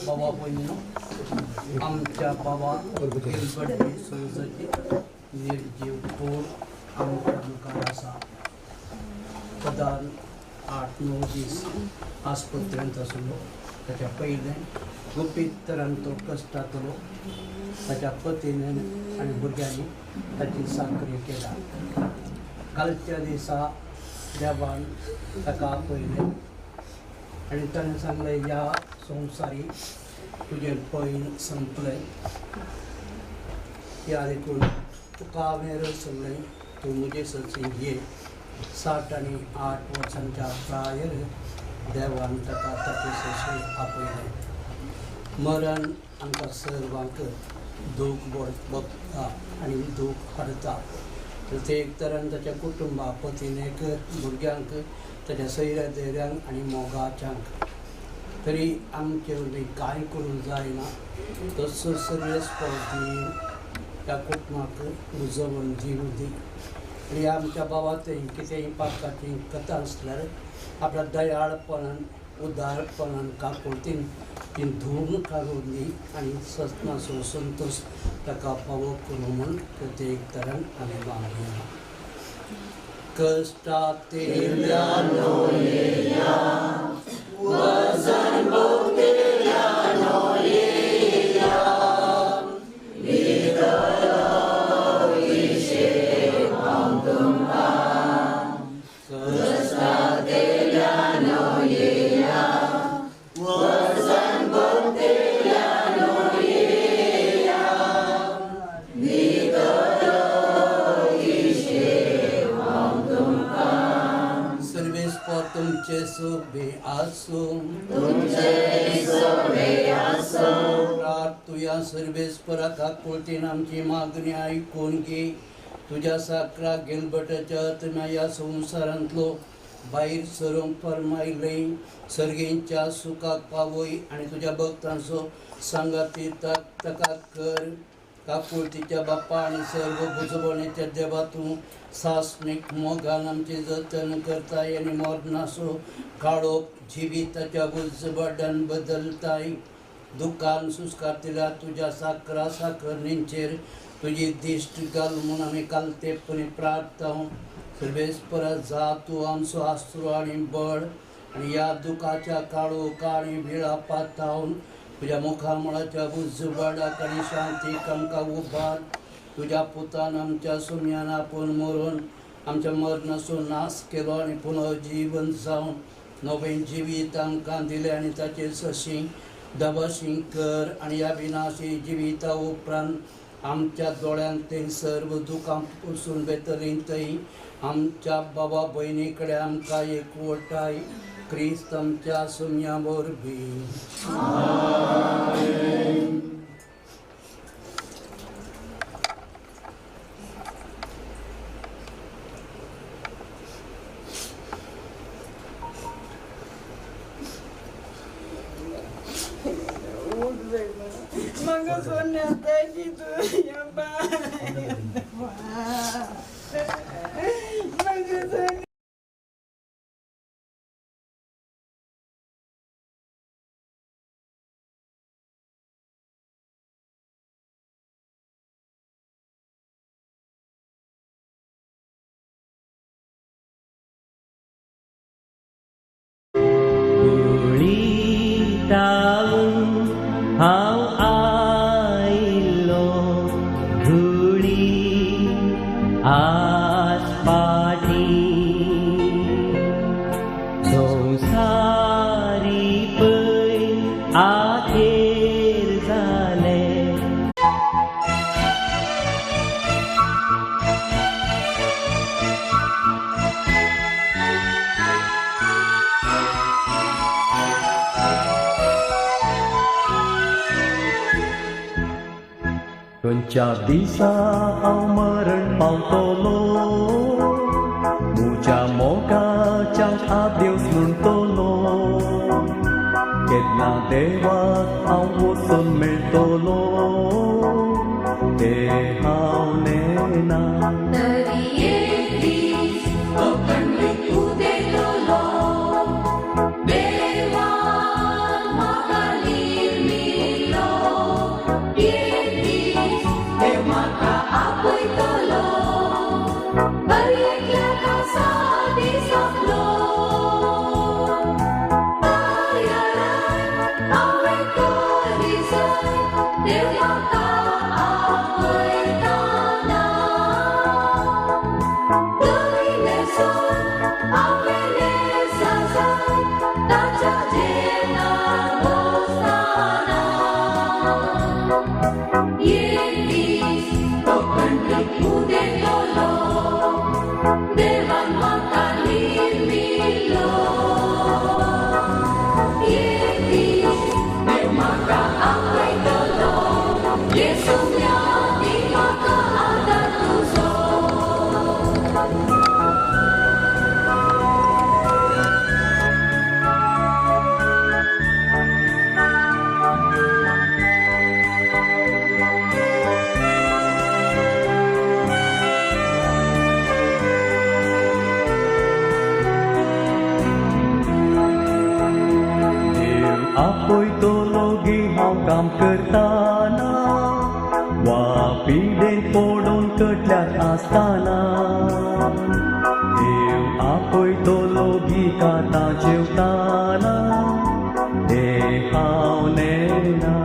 बाबा बहिणी आमच्या बाबा गिलबर्टी सुरजाची निर्जीव कोण आमच्या दुकान असा पदान 8-9 दीस आस्पत्र्यांत आसलो. ताच्या पयलें गुपीत तरान तो कश्टांतलो. ताच्या पतीन आनी भुरग्यांनी ताची साखरी केला. कालच्या दिसा देवान ताका आपयलें आनी ताणें सांगलें ह्या संवसारी तुजें पैन संपलें. त्या देखून तुका हांवें रचलें तूं म्हजे सचीन ये. 68 वर्सांच्या प्रायर देवान ताका ताचे सशी आपयलें. मरण आमकां सर्वांक दूख भोगता आनी दूख हाडटा. प्रत्येक तरान ताच्या कुटुंबा पतीनेक भुरग्यांक ताच्या सैऱ्या धैर्यांक आनी मोगाच्यांक तरी आमचे वरवीं कांय करूंक जायना. तसो सर्वेस्पर दी त्या कुटुंबाक उजवण दिवं दी. आनी आमच्या बाबाचें कितेंय पापाची कथा आसल्यार आपल्या दयाळपणान उदारपणान काकुळतीन ती धुवून काडून दी आनी सस्नाचो संतोश ताका फावो करूं म्हूण प्रत्येक तरान आमी मागया. कश्टांतल्या नोयेया वजन भोगतेल्या नोयेया विदलो विशेव हांव तुमकां. कश्टांतल्या नोयेया वजन भोगतेल्या नोयेया विदलो विशेव हांव तुमकां. सर्वेस्पर तुमचे सोबे आसूं. तुमचे सोबे आसूं. तुया सर्वेस्पराक आकुळतीन आमची मागणी आयकून घे. तुज्या साकरा गिलबर्टाच्या आत्म्या ह्या संवसारांतलो भायर सरूंक फरमायलें. सर्गेंच्या सुखाक पावय आनी तुज्या भक्तांचो सांगाती ताका कर. काकुळतीच्या बापा आनी सर्व बुजवणेच्या देवा तूं सासणीक मोगान आमचें जतन करताय आनी मरणाचो काळोख जिविताच्या उजवाडान बदलताय. दुखान सुस्कारतिल्या तुज्या साकरा साकरणींचेर तुजी दिश्ट घाल म्हूण आमी कालतेपणी प्रार्थना. सर्वेस्परा जा तूं आमचो आसरो आनी बळ आनी ह्या दुखाच्या काळोखा आनी विळापात थावन तुज्या मुखामळाच्या उजवाडाक आनी शांतीक आमकां उबार. तुज्या पुतान आमच्या सुम्यान आपूण मरून आमच्या मरणाचो नाश केलो आनी पुनर्जीवन जावन नवें जिवीत आमकां दिलें आनी ताचे सशी दबाशी कर. आनी ह्या विनाशी जिविता उपरांत आमच्या दोळ्यांक ते सर्व दुखां पसून बेतरींतय आमच्या बाबा भयणी कडेन आमकां एकवटाय. क्रिस्त आमच्या सुम्या वरवीं. मग सोन्यात की तू या हांव आयलो धुळी आस पाटी संवसारी पै आखेर जाले. खंयच्या दिसा हांव मरण पावतलो म्हज्या मोगाच्या आदेवस म्हणटलो. केन्ना देवाक हांव वचून मेळटलो ते हांव नेना. तरी एक दीस तो कणीक उदेतलो देवान म्हाका निर्णय काम करताना वा पिडेन पडून कटल्यात आसताना देव आपयतलो गिकाता जेवताना हे हांव नेना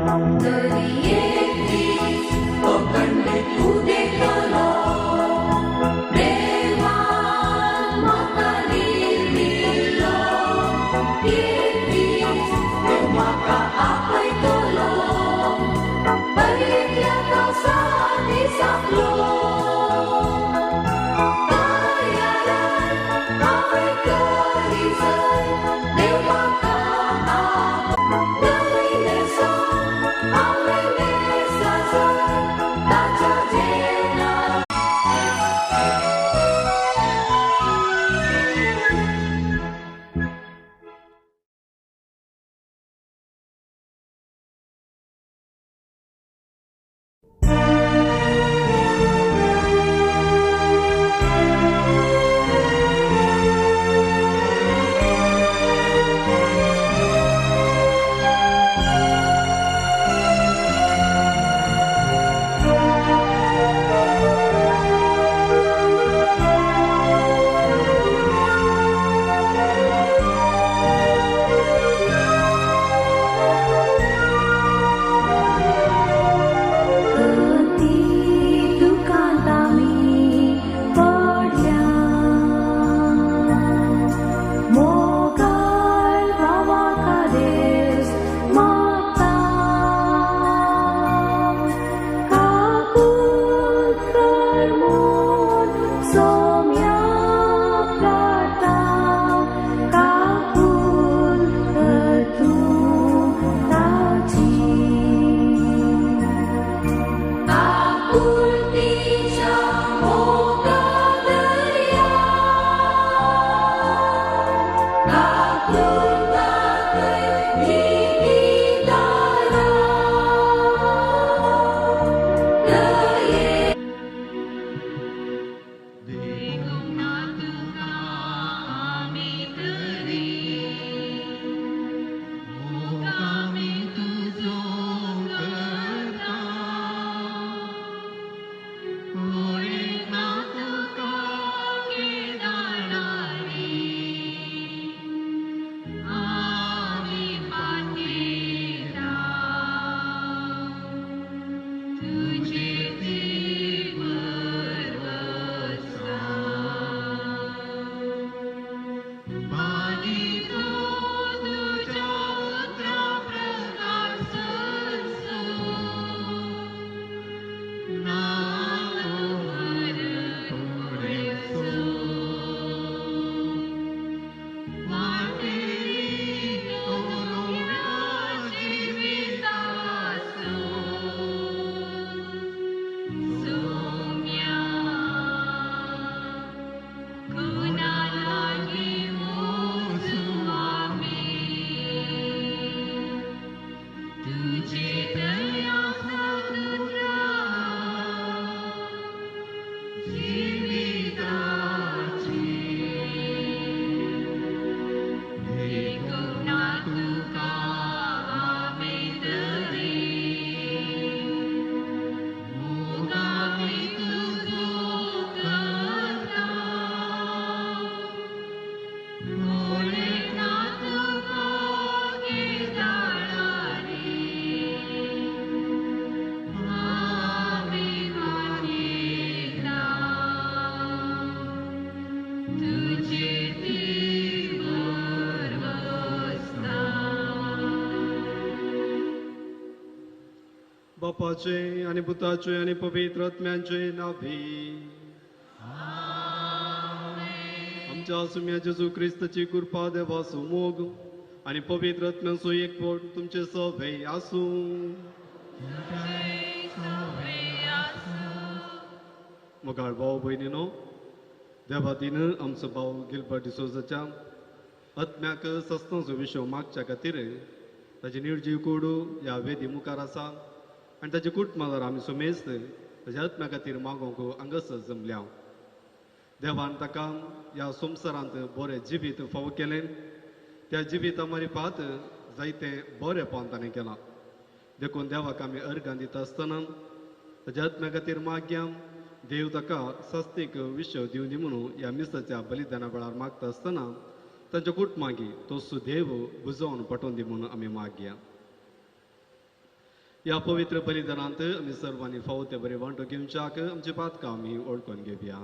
बापाचे आणि पुताचे आणि पवित्र आत्म्याचे नावे आमच्या सुम्या जेजू ख्रिस्ताची कृपा देवासो मोग आणि पवित्र आत्म्याचो एकवट तुमचे सभे आसूं. मोगाळ भाव भयणीनो, देवातीन आमचो भाव गिलबर्ट डिसोजाच्या आत्म्याक सस्तांचो विशव मागच्या खातीर ताची निर्जीव कोडू ह्या वेदी मुखार आसा आनी ताचे कुटुंबार आमी सुमेस्त ताच्या आत्म्या खातीर मागोवंक हांगास जमल्या. देवान ताका ह्या संवसारांत बरें जिवीत फावो केलें. त्या जिविता मारी पात जायते बरेंपण ताणें केलां. देखून देवाक आमी अर्गां दिता आसतना ताच्या आत्म्या खातीर मागया देव ताका सस्तीक विश्व दिवं दी म्हणून ह्या मिसाच्या बलिदाना वेळार मागता आसतना तांच्या कुटुंबांगी तो सुदैव बुजोवन पटोवन दी म्हणून आमी मागया. ह्या पवित्र बलिदानांत आमी सर्वांनी फावो ते बरे वांटो घेवच्याक आमची पातकां आमी ओळखून घेवया.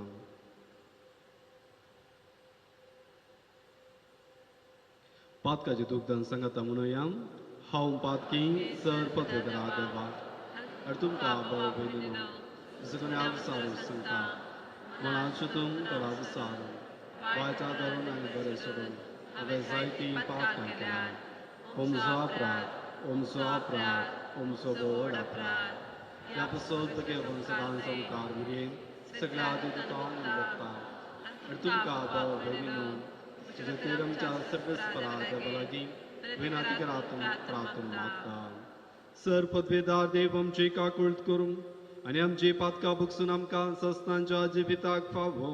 पातकाची दुखदान सांगाता म्हणूया. हांव पातकी सर पत्रकारा देवा आनी तुमकां भाव भयणीनो जगने आवसार सांगता मनाचो तुम तळाव सार वायचा धरून आनी बरें सोडून हांवें जायतीं पातकां केल्या. ओमचो अपराध ओमचो अपराध ओमचो व्हड अपराध. ह्या पासून तुगे वंशदान संवकार मेरेन सगळ्या आदितां आनी भक्तां आनी तुमकां भाव भयणीनो तुजे खातीर आमच्या सर्वेस्परा देवा लागीं विनंती करातून प्रार्थना मागता. सर पदवेदार देव आमची काकूळट करूं आनी आमची पातकां भुगसून आमकां सस्तांच्या जिविताक फावो.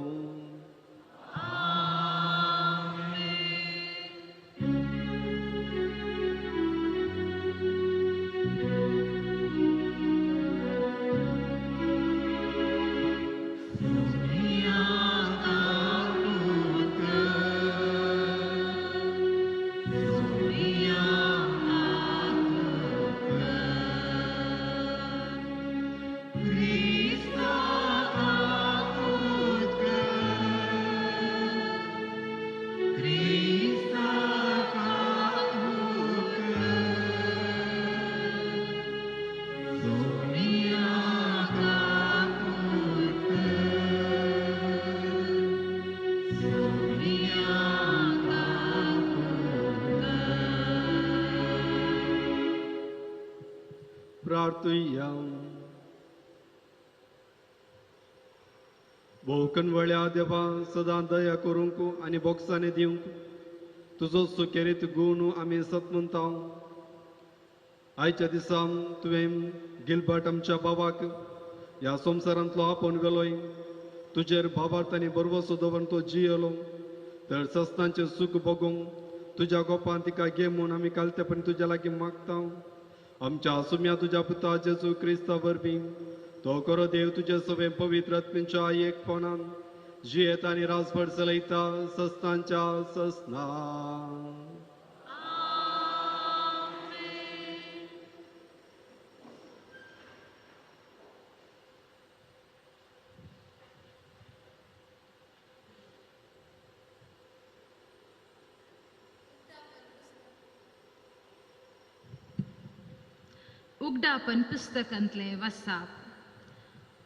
प्रार्थुया. भोवकन वळ्या देवा सदां दया करूंक आनी बोगसाने दिवंक तुजो सुखेरीत गूण आमी सतमंता. आयच्या दिसा तुवें गिलबर्ट आमच्या भावाक ह्या संवसारांतलो आपोवन गेलोय. तुजेर भावार्थ आनी बरवसो दवरून तो जियेलो तर सस्तांचें सूख भोगूंक तुज्या गोपान तिका घे म्हूण आमी कालतेपणी तुज्या लागीं मागता. आमच्या सुम्या तुज्या पुता जेजू क्रिस्ता वरवीं तो करो देव तुजे सवे पवित्र आत्म्याच्या एकपणान जियेत आनी रासभर चलयता सस्तांच्या ससना. उगडापण पुस्तकांतले वाचप.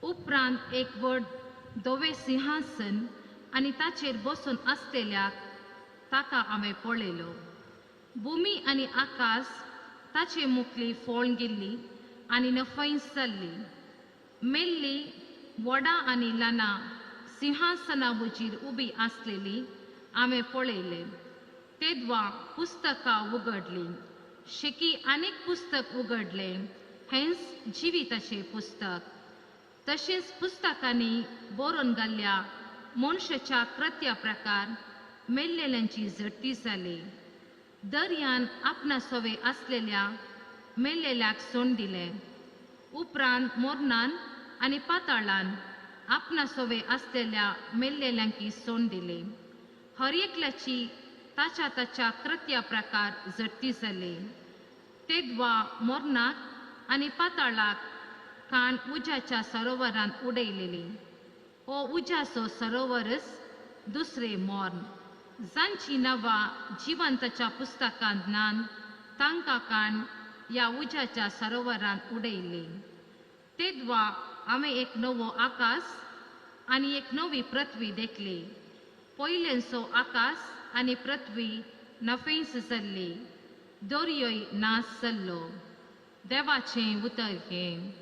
उपरांत एक व्हड धवे सिंहासन आनी ताचेर बसून आसलेल्याक ताका हांवें पळयलो. भुमी आनी आकाश ताचे मुखली फोळून गेल्ली आनी नफैस जाल्ली. मेल्ली वडां आनी ल्हानां सिंहासना वचीर उबी आसलेली हांवें पळयले. तेदवा पुस्तकां उगडली. शेकी आनीक पुस्तक उगडले हेंच जिविताचें पुस्तक. तशेंच पुस्तकांनी बरोवन घाल्ल्या मनशाच्या कृत्या प्रकार मेल्लेल्यांची झडटी जाली. दर्यान आपणा सवे आसलेल्या मेल्लेल्याक सोड दिले. उपरांत मोरनान आनी पाताळान आपणा सवे आसलेल्या मेल्लेल्यांकी सोड दिली. हर एकल्याची ताच्या ताच्या कृत्या प्रकार झडटी जाली. तेदवा मोरनाक आनी पाताळाक कान उज्याच्या सरोवरांत उडयलेली. हो उज्याचो सरोवरच दुसरे मोर्न जांची नांवां जिवंताच्या पुस्तकांत नान तांकां कान ह्या उज्याच्या सरोवरांत उडयली. तेदवा हांवें एक नवो आकाश आनी एक नवी पृथ्वी देखली. पयलेंचो आकाश आनी पृथ्वी नफेस जाल्ली. दर्योय नाश जाल्लो. देवाचें उतर हें.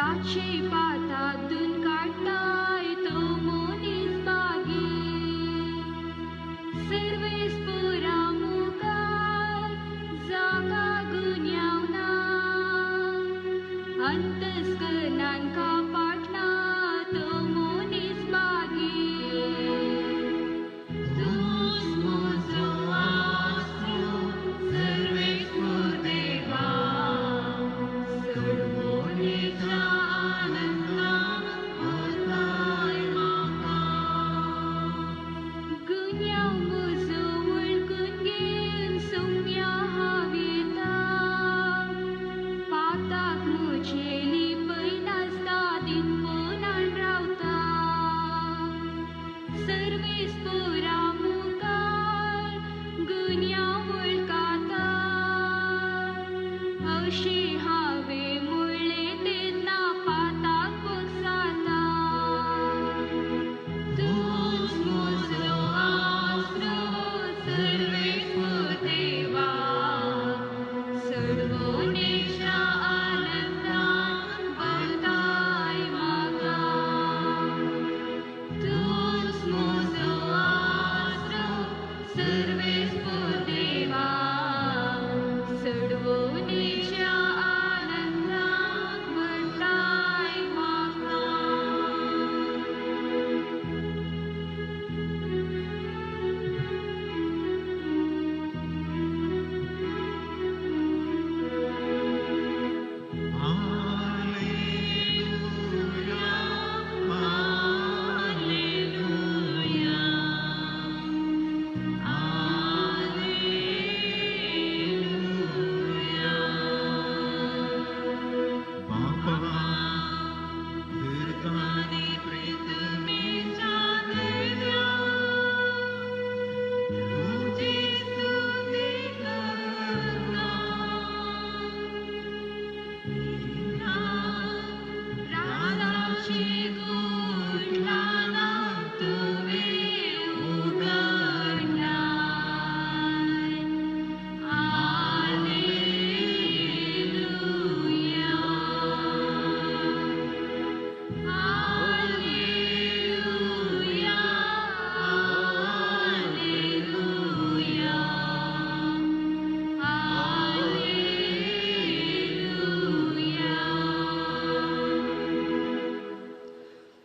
ताचे पातातून काढताय तो मोनीस बागी सर्वेस पुरा मुखार जागा गुन्यावना अंतस्करणांका पाटला तो मोनीस बागी तूच म्हजो आसरो सर्वेस्वर देवा सर्वोनीच्या आनंदान वताय म्हाका गुन्यांव म्हजो वळखून घेवन सौम्या हांव येता पाताक म्हजे लिपय नासता दिनपणान रावता सर्वेस्परा मुखार गुन्यांव वळखाता अशें हांवें म्हणलें तेन्ना पाताक बगसाता तूच म्हजो आसरो सर्वेस्वर देवा सर्वोनेच्या आनंदान वताय म्हाका तूच म्हजो आसरो सर्वेस्वर देवा सर्वोनेच्या आनंदान वताय म्हाका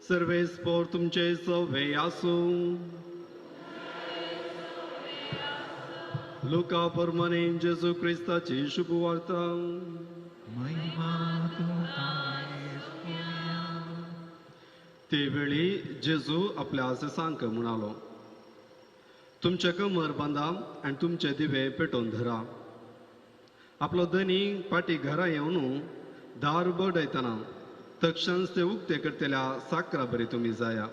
सर्वेस्पोर तुमचे सवे आसूं लुका प्रमाणे जेजू क्रिस्ताची शुभ वार्ता ते वेळी जेजू आपल्या आसेसांक म्हणालो तुमचे कमर बांदा आनी तुमचे दिवे पेटोवन धरा आपलो धनी पाटी घरा येवन दार बडयतना तक्षण ते उक्ते करतल्या साकरा बरी तुम्ही जाया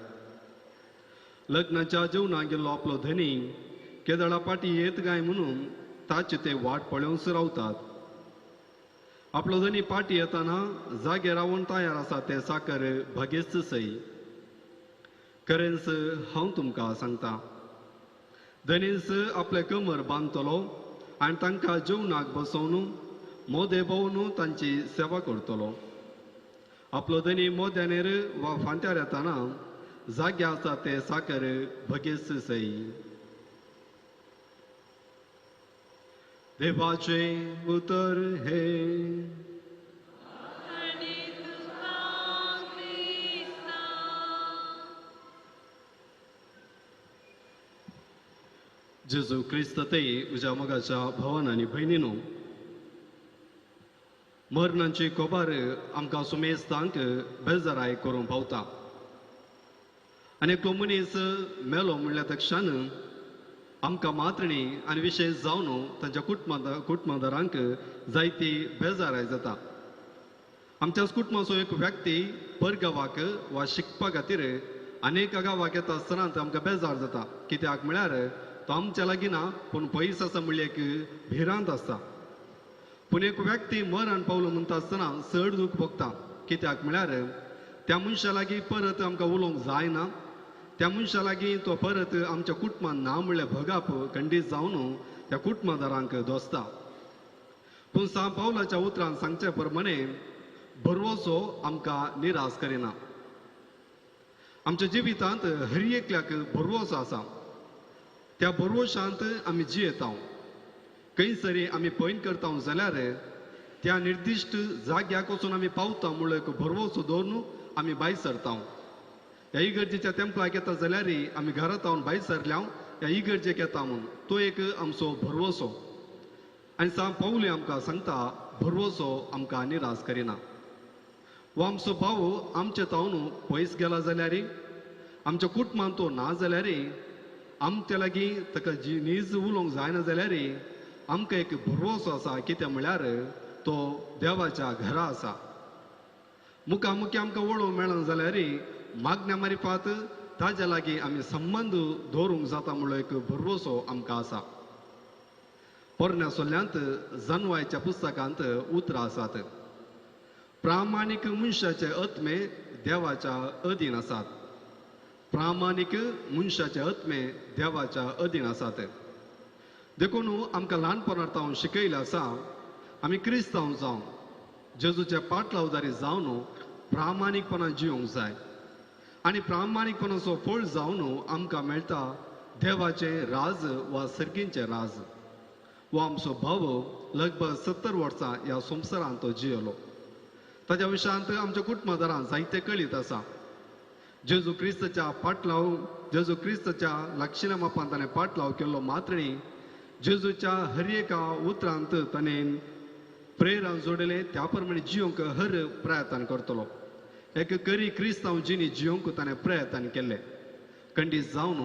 लग्नाच्या जेवणाक गेल्लो आपलो धनी केदळा पाटी येत गाय म्हणून ताचे ते वाट पळोवंच रावतात आपलो धनी पाटी येताना जागे रावून तयार आसा ते साकर भगेच सई खरेंच हांव तुमकां सांगता धनीस आपले कमर बांदतलो आनी तांकां जेवणाक बसोवन मोदे भोवन तांची सेवा करतलो आपलो धनी मोद्यानेर वा फांत्यार येताना जागे आसा ते साकर भगेस सई देवाचे उतर हे जेजू क्रिस्त ते तुज्या मोगाच्या भावान आनी भयणीनो मरणांची कोबार आमकां सुमेस्तांक बेजाराय करूं पावता आनी एकलो मनीस मेलो म्हणल्या तक्षण आमकां मात्रणी आनी विशेश जावन तांच्या कुटुंबदारांक जायती बेजाराय जाता आमच्याच कुटुंबाचो एक व्यक्ती परगांवाक वा शिकपा खातीर अनेक गांवाक येता आसतना आमकां बेजार जाता कित्याक म्हळ्यार तो आमच्या लागीं ना पूण पयस आसा म्हणल्यार एक भिरांत आसता पूण एक व्यक्ती मरण पावलो म्हणटा आसतना चड दूख भोगता कित्याक म्हळ्यार त्या मनशा लागीं परत आमकां उलोवंक जायना त्या मनशा लागीं तो परत आमच्या कुटुंबान ना म्हणल्यार भगाप खंडीत जावन त्या कुटुंबदारांक दोसता पूण सांत पावलाच्या उतरान सांगचे प्रमाणे भरवोसो आमकां निराश करिना. आमच्या जिवितांत हर एकल्याक भरवोसो आसा. त्या भरवोशांत आमी जियेता. खंयसरी आमी पैन करता जाल्यार त्या निर्दिश्ट जाग्याक वचून आमी पावता म्हणून एक भरवोसो दवरून आमी भायर सरता. ह्या इगर्जेच्या तेंपलाक येता जाल्यार आमी घरांत भायर सरल्या ह्या इगर्जेक येता म्हणून तो एक आमचो भरवोसो. आनी पावले आमकां सांगता भरवोसो आमकां निराश करिना. वो आमचो भाव आमचे तावन पयस गेला जाल्यार आमच्या कुटुंबांत तो ना जाल्यार आमच्या लागीं ताका नीज उलोवंक जायना जाल्यार आमकां एक भरवोसो आसा. कितें म्हळ्यार तो देवाच्या घरा आसा. मुखामुखी आमकां वळोवंक मेळना जाल्यार मागण्या मारिफात ताज्या लागीं आमी संबंद दवरूंक जाता म्हणून एक भरवोसो आमकां आसा. पोरण्या सोल्ल्यांत जानवायच्या पुस्तकांत उतरां आसात. प्रामाणीक मनशाचे आत्मे देवाच्या अधीन आसात. प्रामाणीक मनशाचे आत्मे देवाच्या अधीन आसात. देखून आमकां ल्हानपणांत शिकयलें आसा आमी क्रिस्तांव जावन जेजूचे पाटलावदारी जावन प्रामाणीकपणान जिवंक जाय. आनी प्रामाणीकपणाचो फळ जावन आमकां मेळटा देवाचें राज वा सर्गींचें राज. वो आमचो भाव लगभग 70 वर्सां ह्या संवसारांत तो जियेलो. ताच्या विशयांत आमच्या कुटुंबादारांत जायते कळीत आसा. जेजू क्रिस्ताच्या पाटलाव जेजू क्रिस्ताच्या लाक्षिण्या मापान ताणें पाटलाव केल्लो मात्रणी जेजूच्या हर एका उतरांत ताणें प्रेरां जोडले त्या प्रमाणे जिवंक हर प्रयत्न करतलो. एक खरी क्रिस्तांव जिणी जिवंक ताणें प्रयत्न केले. खंडीत जावन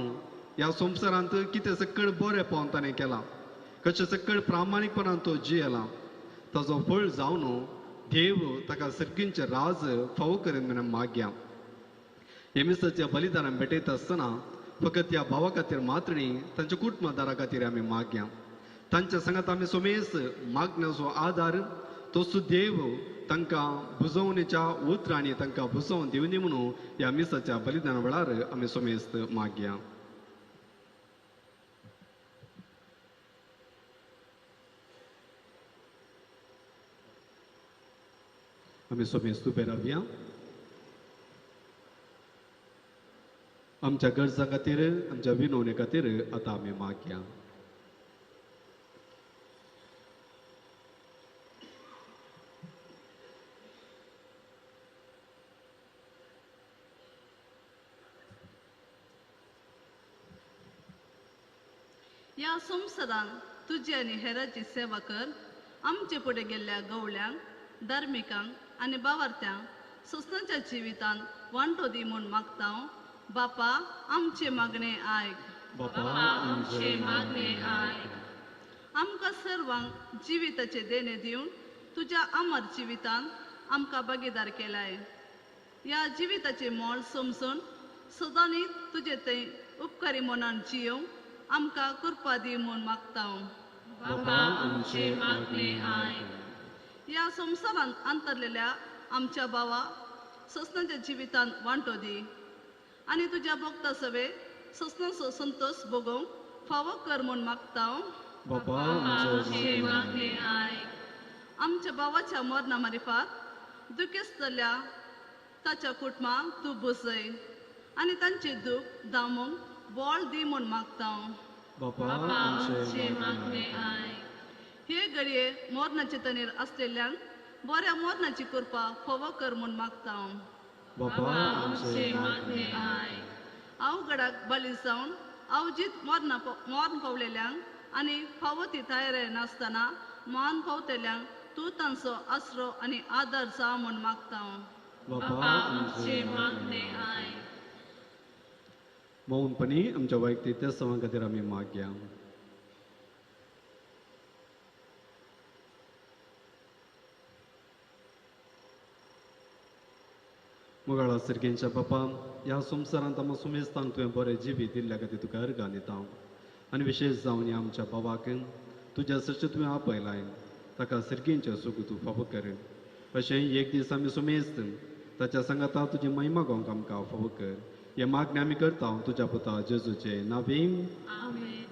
ह्या संवसारांत कितें सकळ बरेपण ताणें केलां. कशें सकळ प्रामाणीकपणान तो जियेला. ताजो फळ जावन देव ताका सर्गींचें राज फावो करीन म्हणून मागया. एमिसाच्या बलिदानान भेटयता आसतना फकत ह्या भावा खातीर मात्रणी तांच्या कुटुंबादारा खातीर आमी मागया. तांच्या सांगात आमी सोमेस मागण्याचो आदार तोच देव तांकां बुजवणेच्या उतरांनी तांकां बुजोवन दिवनी म्हणून ह्या मिसाच्या बलिदाना वेळार आमी सोमेस मागया. आमी सोमेस उबे रावया. आमच्या गरजा खातीर आमच्या विनवणे खातीर आतां आमी मागया. ह्या संवसारान तुजी आनी हेराची सेवा कर. आमचे फुडें गेल्ल्या गवळ्यांक धार्मिकांक आनी बावार्थ्यांक सोसनाच्या जिवितान वांटो दी म्हूण मागता. बापा आमचे मागणे आयक. बापा आमचे मागणे आयक. आमकां सर्वांक जिविताचे देणे दिवन तुज्या अमर जिवितान आमकां भागीदार केलाय. ह्या जिविताचे मोल समजून सदांनी तुजे थंय उपकारी मनान जियोव आमकां कृपा दी म्हूण मागता. बापा आमचे मागणे आयक. ह्या संवसारांत अंतरलेल्या आमच्या भावा सोसनाच्या जिवितान वांटो दी आनी तुज्या भक्ता सवे सोसनाचो संतोष भोगोवंक फावो कर म्हूण मागता. बापा आमचे मागणे आयक. आमच्या भावाच्या मरणा मारिफात दुखेस्त जाल्ल्या ताच्या कुटुंबाक तूं बुजय आनी तांचे दूख दामूंक बोळ दी म्हूण मागता. बापा आमचे मागणे आयक. हे घडये मरणाचे तनेर असलेल्यांक बऱ्या मरणाची कृपा फावो कर म्हूण मागता. बापा आमचे मागणे आयक. अवघडाक बळी जावन अवजीत मरण पावलेल्यांक आनी फावो ती तयारी नासतना मान पावतेल्यांक तूं तांचो आसरो आनी आदार जा म्हूण मागता. बापा आमचे मागणे आयक. मौनपणी आमच्या वैयक्तीक त्या सवां खातीर आमी मागया. मुगाळा सर्गेंच्या बापा ह्या संवसारांत आमकां सुमेस्तान तुवें बरें जिवीत दिल्ल्या खातीर तुका अर्गां दिता. आनी विशेश जावन ह्या आमच्या बाबाक तुज्या सृश्टी तुवें आपयलाय ताका सर्गेंचें सूख तूं फावो कर. अशें एक दीस आमी सुमेस्त ताच्या सांगाता तुजी महिमा गावंक आमकां फावो कर. हे मागणी आमी करता तुज्या पुता जेजूचे नांवें. आमेन.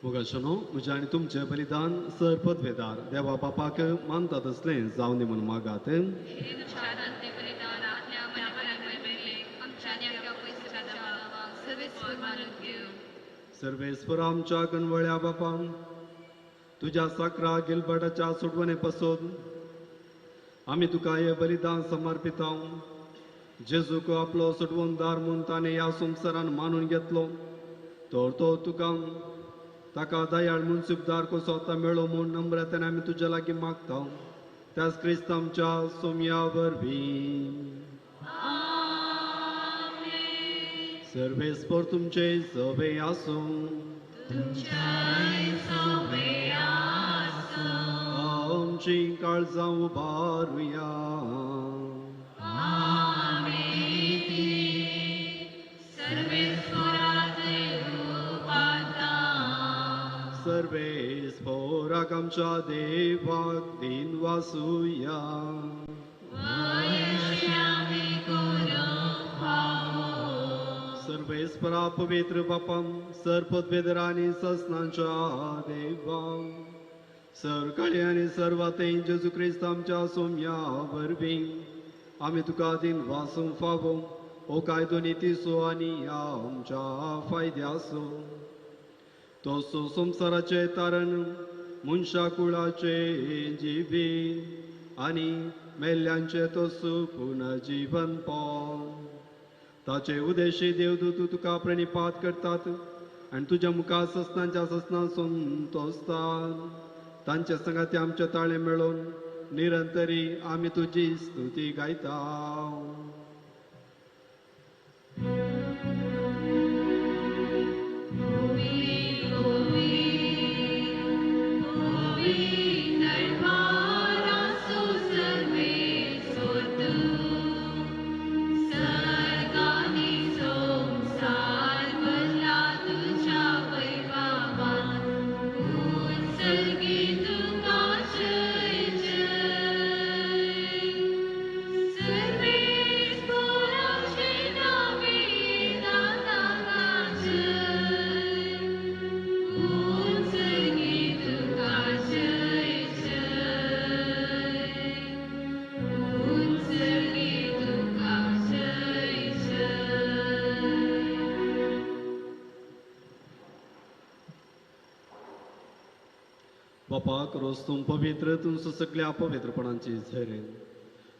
मुगाशनो म्हजे आनी तुमचे बलिदान सर पदवेदार देवा बापाक मानतात असले जावन दी म्हणून मागात. सर्वेस्वर आमच्या कणवळ्या बापा तुझ्या साकरा गिलबटाच्या सुटवणे पासून आम्ही तुका हे बलिदान समर्पिता. जेजूक आपलो सुटवणदार म्हणून ताणे ह्या संवसारान मानून घेतलो तर तो तुका ताका दयाळ मुनसिबदार कसो आता मेळो म्हूण नम्रतेन आमी तुज्या लागीं मागता. त्याच क्रिस्त आमच्या सोम्या वरवीं. सर्वेस्पर तुमचे सवे आसूं. आमची काळजां उबारुया. सर्वेस्पराक आमच्या देवाक दिन वासुया. सर्वेस्परा पवित्र बापा सर पदवेदरा आनी ससनांच्या देवा सर काळे आनी सर्वाते जेजू क्रिस्त आमच्या सोम्या वरवीं आमी तुका दिन वासूंक फावो हो कायदो नितीसो आनी आमच्या फायद्यासो. तो संवसाराचे तारण मनशा कुळाचे जिवीत आनी मेल्ल्यांचे तोसू पुनर्जीवन पाव. ताचे उद्देशी देवदूत तुका प्रणिपात करतात आनी तुज्या मुखार ससनांच्या ससनासून तोसतात. तांचे संगाती आमचे ताळे मेळोवन निरंतरी आमी तुजी स्तुती गायता. बापाक रोज तूं पवित्र तूं सगळ्या अपवित्रपणांची झरे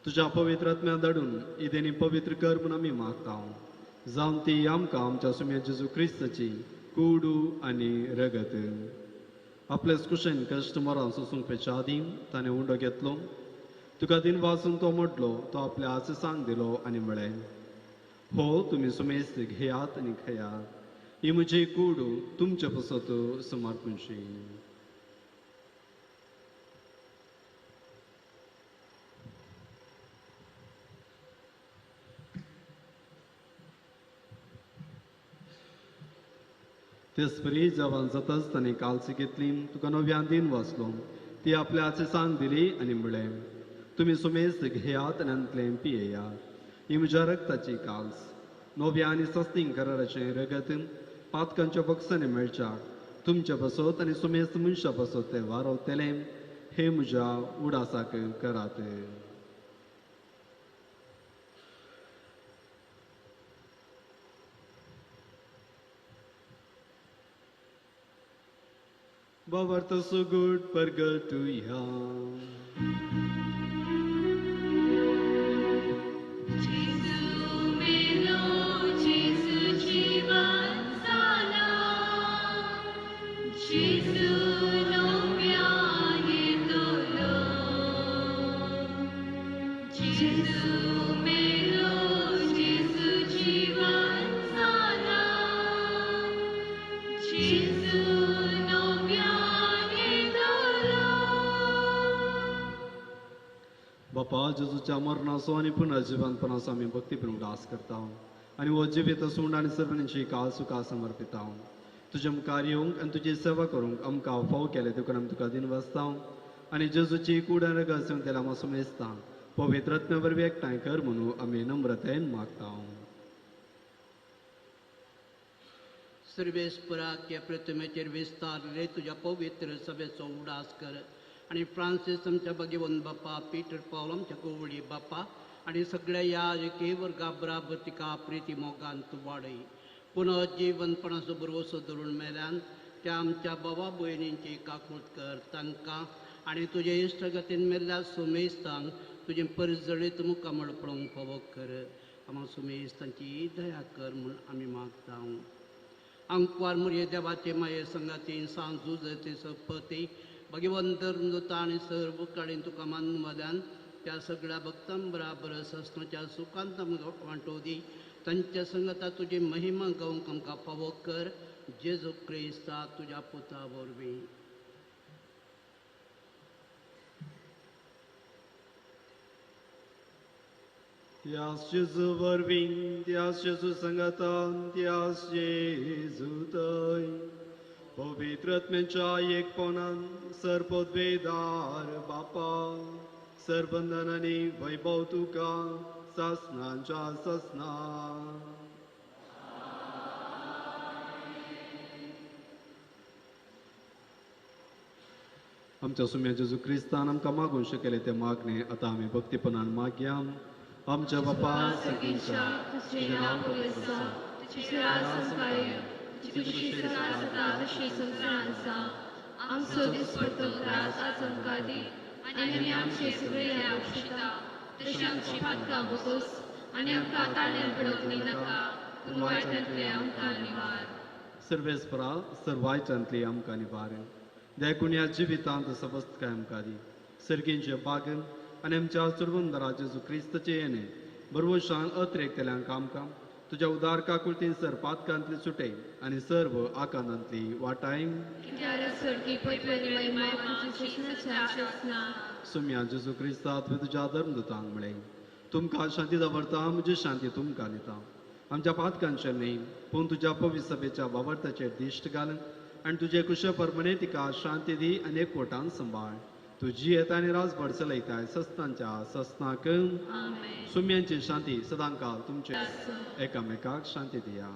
तुज्या पवित्र आत्म्या धाडून इदेनी पवित्र कर म्हूण आमी मागता. जावन ती आमकां आमच्या सुम्या जेजू क्रिस्ताची कुडू आनी रगत. आपल्याच कुशेन कश्ट मरान सोसूंक पेच्या आदीं ताणें उंडो घेतलो. तुका दिन वाचून तो मोडलो तो आपल्या आचेसांक दिलो आनी म्हळें हो तुमी सुमेस्त घेयात आनी खयात. ही म्हजी कुडू तुमचे पसत समर्पणशी. तेसपरी जवान जाताच ताणें कालसी घेतली तुका नव्यान दिन वाचलो. ती आपल्या आचेसांक दिली आनी म्हळें तुमी सुमेस्त घेयात आनी अंतलें पियेयात. ही म्हज्या रक्ताची काल्स नव्या आनी सस्तीं कराराचें रगत पातकांच्या बक्षांनी मेळच्याक तुमच्या बसत आनी सुमेस्त मनशा बसत तें वारवतलें. हे म्हज्या उडासाक करात. Bavarta so good pergatuya. बापा जेजूच्या मरणाचो आनी पुनर्जीवनपणाचो आमी भक्तीपूर्ण उदास करता आनी हो जिवीत सोंड आनी सर्वांची काल सुखा समर्पिता. तुज्या मुखार येवंक आनी तुजी सेवा करूंक आमकां फाव केले देखून आमी तुका दिन वाचता आनी जेजूची कूड आनी रगत तेला आमी सुमेजता. पवित्र रत्न वरवीं एकठांय कर म्हणून आमी नम्रतेन मागता. सर्वेस्पराक ह्या प्रतिमेचेर विस्तारले तुझ्या पवित्र सभेचो उडास कर आणि फ्रांसीस आमच्या भगवंत बापा, पीटर पॉल आमच्या कोवळी बापा आणि सगळ्या याजकी वर्गा बराबर तिका प्रिती मोगान तूं वाडय. पुनः जीवनपणाचो भरवसो धरून मेल्यान त्या आमच्या भावा भयणींची काकूट कर. तांकां आनी तुजे इश्टगतीन मेल्ल्या सुमेस्तांक तुजें परजळीत मुखामळ पळोवंक फावो कर. आमकां सुमेस्तांची दया कर म्हूण आमी मागता. अंकवार मुरये देवाचे माये संगातीन सांजू जते सपती भगवंत धर्मदूता आनी सर्व काळीन तुका मानवाल्यान त्या सगळ्या भक्तां बराबर सस्नाच्या सुखांत आमकां वांटोव दी. तांच्या संगता तुजी महिमा गावंक आमकां फावो कर. जेजू क्रिस्ता तुज्या पुता वरवीं. Tias Jesu vărvin, tias Jesu săngătan, tias Jesu tăi. Povitrat mencea ekponan, sărpot vedar bapa, sărbândanani văibau tuca, sasnancea sasna. आमच्या सुम्या जेजू क्रिस्तान आमकां मागूंक शकले ते मागणे आतां आमी भक्तीपणान मागया. आमच्या बापा सगळींच्या तुझे नाव पवित्र जा, तुझे राज संपाय, तुझी खुशी सदां सदा तशी संसारांत आसा. आमचो दिसपट्टो त्रास आज आमकां दी आनी आमी आमचे सगळे आवश्यकता तशी आमची पातकां बसोस आनी आमकां ताळ्यान पडोवंक नाका, पूण वायटांतले आमकां निवार. सर्वेस्परा सर्वायच्यांतली आमकां निवार. देखून जिवितांत सबस्तकाय आमकां दी. सर्गींचे बागन आनी आमच्या चुडवंदरा जेजू क्रिस्ताचे येणे बरवशान अतिरेकतल्यांक आमकां तुज्या उदार काकुळतीन सर पातकांतली सुटय आनी सर्व आकांतांतली वाटाय. सुम्या जेजू क्रिस्ता तुवें तुज्या धर्मदुतांक म्हळें, तुमकां शांती दवरता, म्हजी शांती तुमकां दिता. आमच्या पातकांचेर न्ही पूण तुज्या पवित्र सभेच्या वावरताचेर दिश्ट घाल आनी तुजे कुशळ परमणे तिका शांती दी आनी एकवटान सांबाळ. तुजी येता आनी राजभर चलयताय सस्तांच्या सस्नाक. सुम्यांची शांती सदांकाल तुमचे एकामेकाक शांती दिया.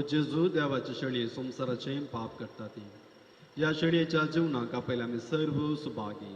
जेजू देवाची शेळी संसाराचे पाप करता ती. या शेळयेच्या जीवनाक आपयले आमी सर्व सुभागी.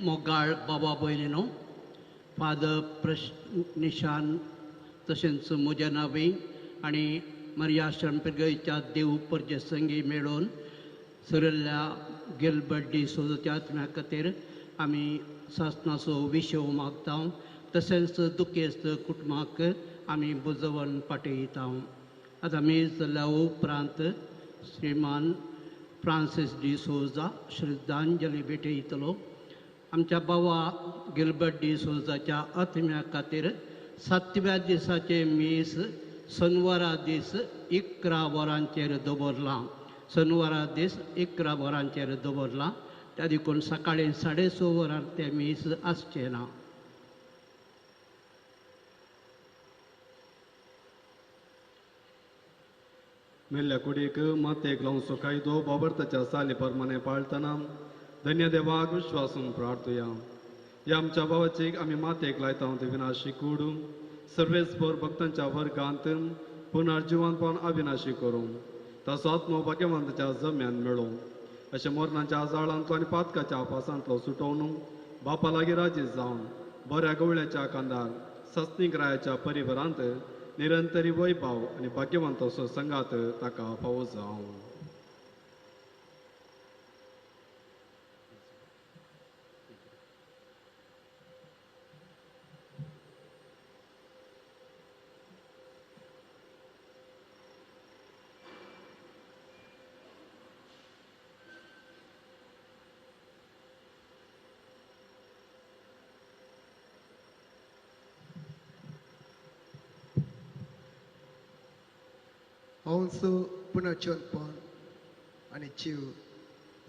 मोगाळ बाबा भयणीनो फादर निशान तशेंच म्हज्या नांवे आनी मरिया शंपिर्गयच्या देव परजेसंगी मेळून सरिल्ल्या गिल्बर्ट डिसोजाच्या आत्म्या खातीर आमी सासणाचो विशव मागता तशेंच दुखेस्त कुटुंबाक आमी बुजवण पाठयता. आतां मेज जाल्ल्या उपरांत श्रीमान फ्रांसीस डिसोजा श्रद्धांजली भेटयतलो. आमच्या भावा गिल्बर्ट डिसोजाच्या आत्म्या खातीर 7व्या दिसाचे मीस शनिवारा दीस 11 वरांचेर दवरलां. शनिवारा दीस 11 वरांचेर दवरलां. त्या देखून सकाळीं 6:30 वरांर तें मीस आसचें ना. मेल्ल्या कुडीक मातेक लावन सुखायतो बाबर्ताच्या साली प्रमाणे पाळतना धन्य देवाक विश्वासून प्रार्थया. ह्या आमच्या भावाचीक आमी मातेक लायता ते विनाशी कूड सर्वेस्पर भक्तांच्या वर्गांत पुनर्जिवनपण अविनाशी करूं ताचो आत्मो भाग्यवंताच्या जम्यान मेळो. अशें मरणाच्या जाळांतलो आनी पातकाच्या पासांतलो सुटोवन बापा लागीं राजी जावन बऱ्या गवळ्याच्या कांदार सस्नीक रायाच्या परिवारांत निरंतरी वैभव आनी भाग्यवंत असो संगात ताका फावो जावं. हांवचो पुनर्जन्मपण आनी जीव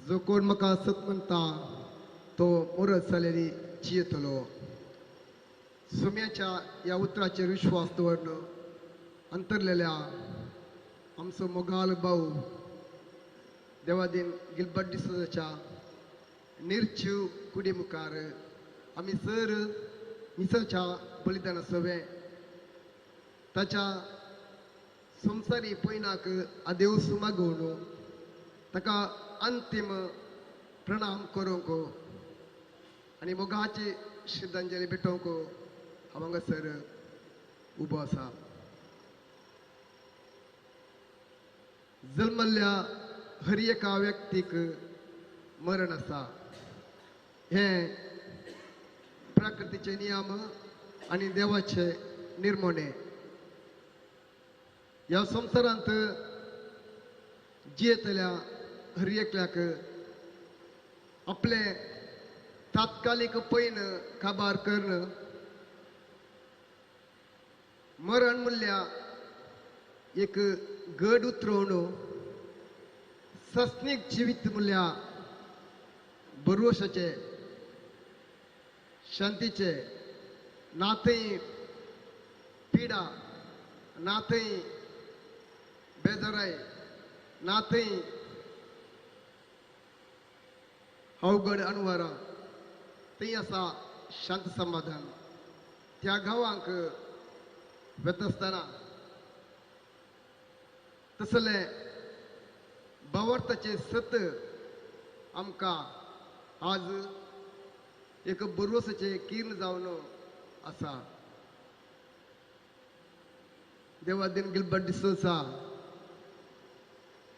जो कोण म्हाका सत म्हणटा तो मरत जालेली जियेतलो. सुम्याच्या ह्या उतराचेर विश्वास दवरून अंतरलेल्या आमचो मोगाल भाऊ देवादीन गिल्बर्ट डिसोजाच्या निर्जीव कुडी मुखार आमी सर मिसाच्या बलिदान सोवे ताच्या संसारी पयनाक आदेवस मागोवन ताका अंतिम प्रणाम करूंक आनी मोगाची श्रद्धांजली भेटोवंक हांव हांगासर उबो आसा. जल्मल्ल्या हर एका व्यक्तीक मरण आसा. हे प्रकृतीचे नियम आनी देवाचे निर्मणे. ह्या संवसारांत जियेतल्या हर एकल्याक आपले तात्कालिक पैन काबार करण मरण म्हणल्या एक गड उतरवण. सस्नीक जिवीत म्हणल्या भरवशाचे शांतीचे ना थंय पिडा ना थंय बेजाराय ना थंय अवघड अणवारां थंय आसा शांत समाधान. त्या गांवांक वता आसतना तसले भावार्थाचे सत आमकां आज एक बरोसाचे किर्ण जावन आसा. देवादीन गिल्बर्ट डिसोजा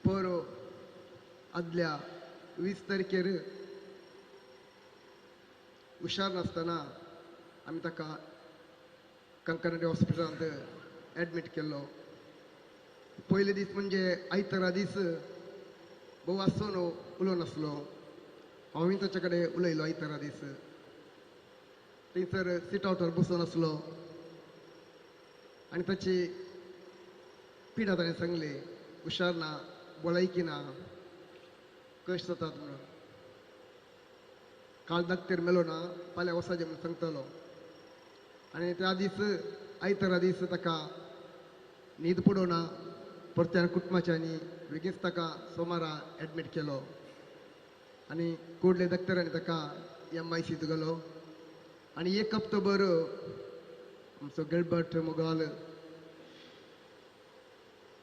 पोरो आदल्या 20 तारखेर हुशार नासतना आमी ताका कंकनाडी हॉस्पिटलांत एडमीट केल्लो. पयले दीस म्हणजे आयतारा दीस भोव आसून उलोवनासलो. हांवूय ताचे कडेन उलयलो आयतारा दीस. थंयसर सीट आउटार बसून आसलो आनी ताची पिडा ताणें सांगली. हुशार ना, भलायकी ना, कश्ट जातात म्हणून. काल दाक्तेर मेलो ना, फाल्यां वसाजे म्हणून सांगतालो. आनी त्या दीस आयतारा दीस ताका न्हीद पडोना. परत्यान कुटुंबाच्यांनी बेगीनच ताका सोमारा एडमीट केलो आनी कोडले दाक्तरांनी ताका MICत गेलो. आनी एक हप्तो भर आमचो गिल्बर्ट मोगाल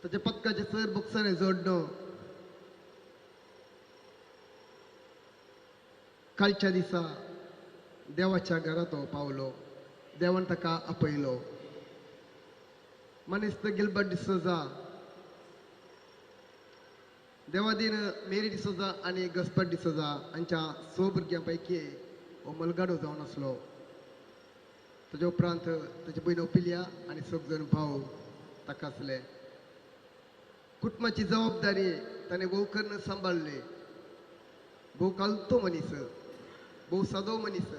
ताच्या पथकाचे सर बॉक्सांनी जोडणो. कालच्या दिसा देवाच्या घरा तो पावलो. देवान ताका आपयलो. मनीस गिल्बर्ट डिसोजा देवादीन मेरी डिसोजा आनी गस्पत डिसोजा हांच्या 6 भुरग्यां पैकी हो मलगाडो जावन आसलो. ताचे उपरांत ताची भयण ओपिलिया आनी 6 जाण भाव ताका आसले. कुटुंबाची जबाबदारी ताणें भोव करून सांबाळली. भोव कालतो मनीस, भोव सादो मनीस,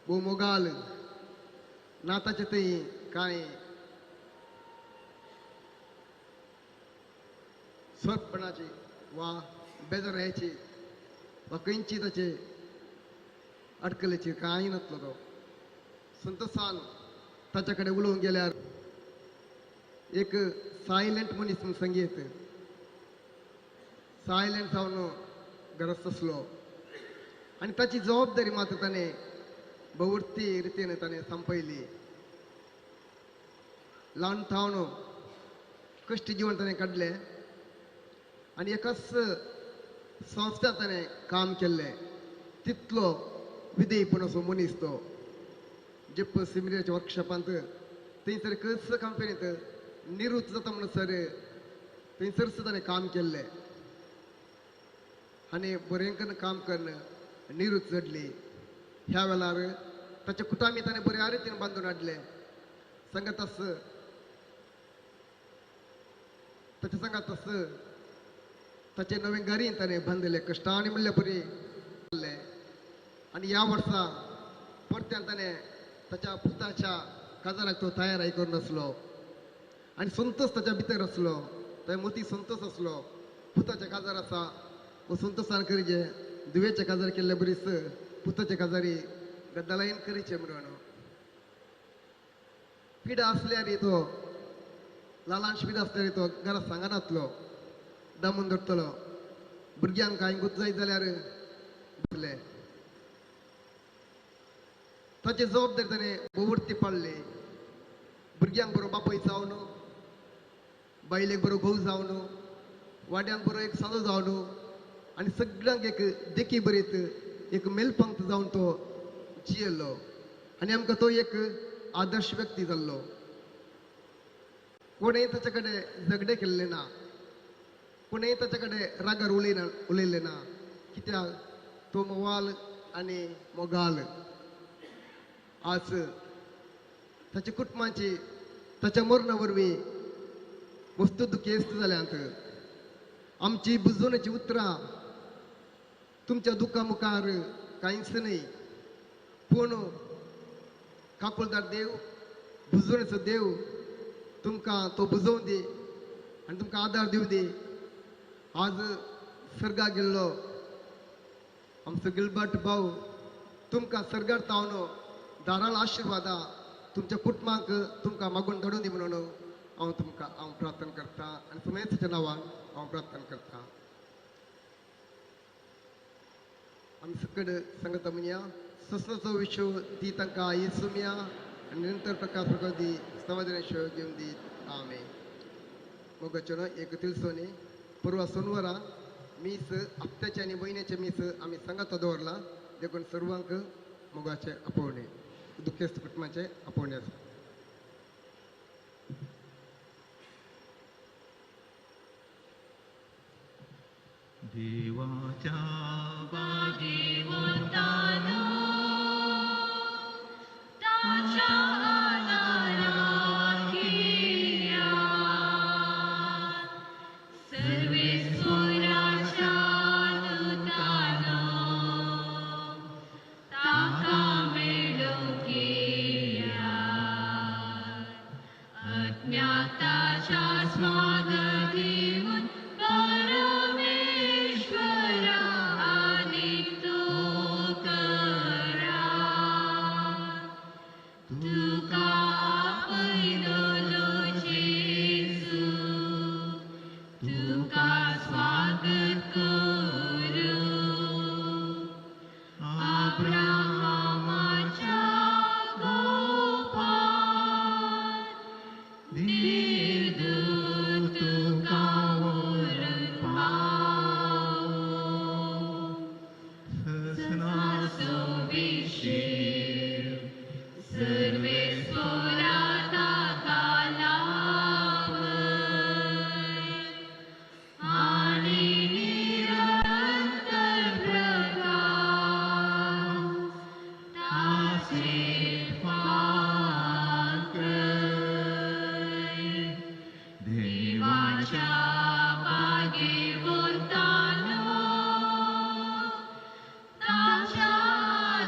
भोव मोगाल ना ताचे थंय कांय स्वार्थपणाची वा बेजारायची वा खंयची ताचे अडकलेची कांय नासलो. तो संतोषान ताचे कडेन उलोवंक गेल्यार एक सायलेंट मनीस म्हूण संगीत सायलेंट जावन गरज आसलो आनी ताची जबाबदारी मात ताणें भवृत्ती रितीन ताणें सांपयली. ल्हान थावन कश्ट जिवन ताणें काडलें आनी एकाच संस्थेंत ताणें काम केल्लें. तितलो विधेयपण असो मनीस तो. जिप सिमिरियाच्या वर्कशॉपांत थंयसर कस कंपनींत निवृत्त जाता म्हणसर थंयसर सुद्दां ताणें काम केल्लें आनी बरें काम करून निवृत्त जाडली. ह्या वेळार ताच्या कुटामी ताणें बऱ्या रितीन बांदून हाडलें. सांगत आस ताच्या सांगात आस ताचे नवे घरीन ताणें बांदलें. कश्टांनी म्हणल्या परी आनी ह्या वर्सा परत्यान ताणें ताच्या पुताच्या काजाराक तो तयाराय करून आसलो आनी संतोष ताच्या भितर आसलो. थंय मोती संतोष आसलो. पुताचे काजार आसा वो संतोषान करीचे. दुवेचे काजार केल्ले बरीच पुताचे काजारी गद्दलायेन करीचे म्हणून. पिडा आसल्यार तो ल्हानशी पिडा आसल्यार तो घरांत सांगनासलो. दामून धरतलो. भुरग्यांक कांय गुत जायत जाल्यार ताची जबाबदारी ताणें भोवृत्ती पाडली. भुरग्यांक बरो बापूय जावन बायलेक बरो घोव जावन वाड्यांक बरो एक सादो जावन आनी सगळ्यांक एक देखी बरीत एक मेलपंक्त जावन तो जियेल्लो आनी आमकां तो एक आदर्श व्यक्ती जाल्लो. कोणेंय ताचे कडेन झगडे केल्ले ना, कोणेंय ताचे कडेन रागार उलयल्ले ना, कित्याक तो मोवाल आनी मोगाल. आज ताच्या कुटुंबाची ताच्या मरणा वरवीं वस्तू दुखेस्त जाल्यांत आमची बुजवण्याची उतरां तुमच्या दुखा मुखार कांयच न्हय, पूण काकुळदार देव, बुजवणेचो देव तुमकां तो बुजोवन दी आनी तुमकां आदार दिवं दी. आज सर्गाक गेल्लो आमचो गिलबर्ट भाऊ तुमकां सर्गार तावन दाराळ आशिर्वादा तुमच्या कुटुंबाक तुमकां मागून धाडून दी म्हणून हांव प्रार्थना करता आनी सुमेसाच्या नांवान हांव प्रार्थना करता. आमी सकड सांगता म्हणया ससनाचो विशो दी तांकां येसुमिया आनी निरंतर प्रकाश प्रकाश दी समाधानेश्वर घेवन दी. आमेन. मोगाचो एक तिलसोनी परवा सोनवारा मीस हप्त्याचे आनी म्हयन्याचे मीस आमी सांगातो दवरला, देखून सर्वांक मोगाचे आपोवणे, दुखेस्त कुटुंबाचे आपोवणे आसा. देवाच्या बागे वतानो ताच्या आदाराक येया, सर्वेश्वराच्या दुतानो ताका मेळूंक येया. अज्ञाताच्या स्वागत दिवन परमेश्वरा आनीक तो करा. तुका आपयलो जेजू, तुका स्वागत करू. अब्राहमाच्या गोपाल देवदूत तुका वरून पावो. ससनाचो विशेव सर्वेश्वरा ताका लाभय आनी निरंतर प्रकाश ताचे पाकय. देवाच्या बागे वतानो ताच्या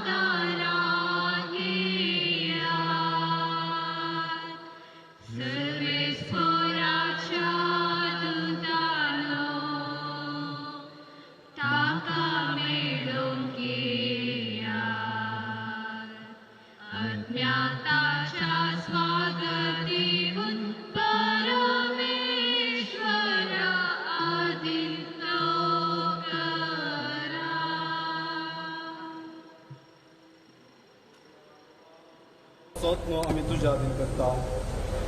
दाराक येया, सर्वेश्वराच्या दुतानो ताका मेळूंक येया. अज्ञाताच्या स्वागत दिवन परमेश्वरा आदीन तो करा. सोतनो आमी तुज्या आदीन करता.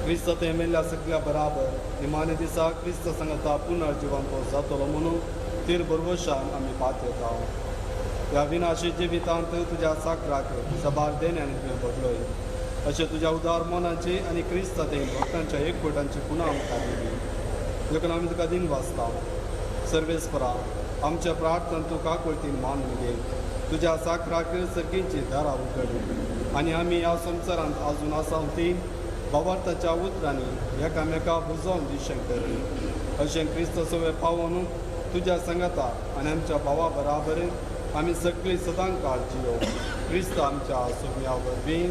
क्रिस्त तेमेल्या सगळ्या बराबर निमाणे दिसा क्रिस्त सांगता पुनर्जिवंत जातलो म्हणून तीर बरोवशान आमी पात येता. ह्या विनाशी जिवितांत तुज्या साकराक सबार देण्यान तुवें बदलय. अशें तुज्या उदार मोनाची आनी क्रिस्त ते भक्तांच्या एकवटांची पुना आमकां दिली. देखून आमी तुका दिन वाचता. सर्वेस्परा आमच्या प्रार्थना तुका कोळतीन मानून घे. तुज्या साकराक सर्गींची दारां उगड आनी आमी ह्या संवसारांत आजून आसा ती भावार्थाच्या उतरांनी एकामेका बुजोवन दिशें कर. अशें क्रिस्त सवे पावोन तुज्या संगता आनी आमच्या भावा बराबर आमी सगळीं सदां काळ जियो. क्रिस्त आमच्या सुम्या वरवीं.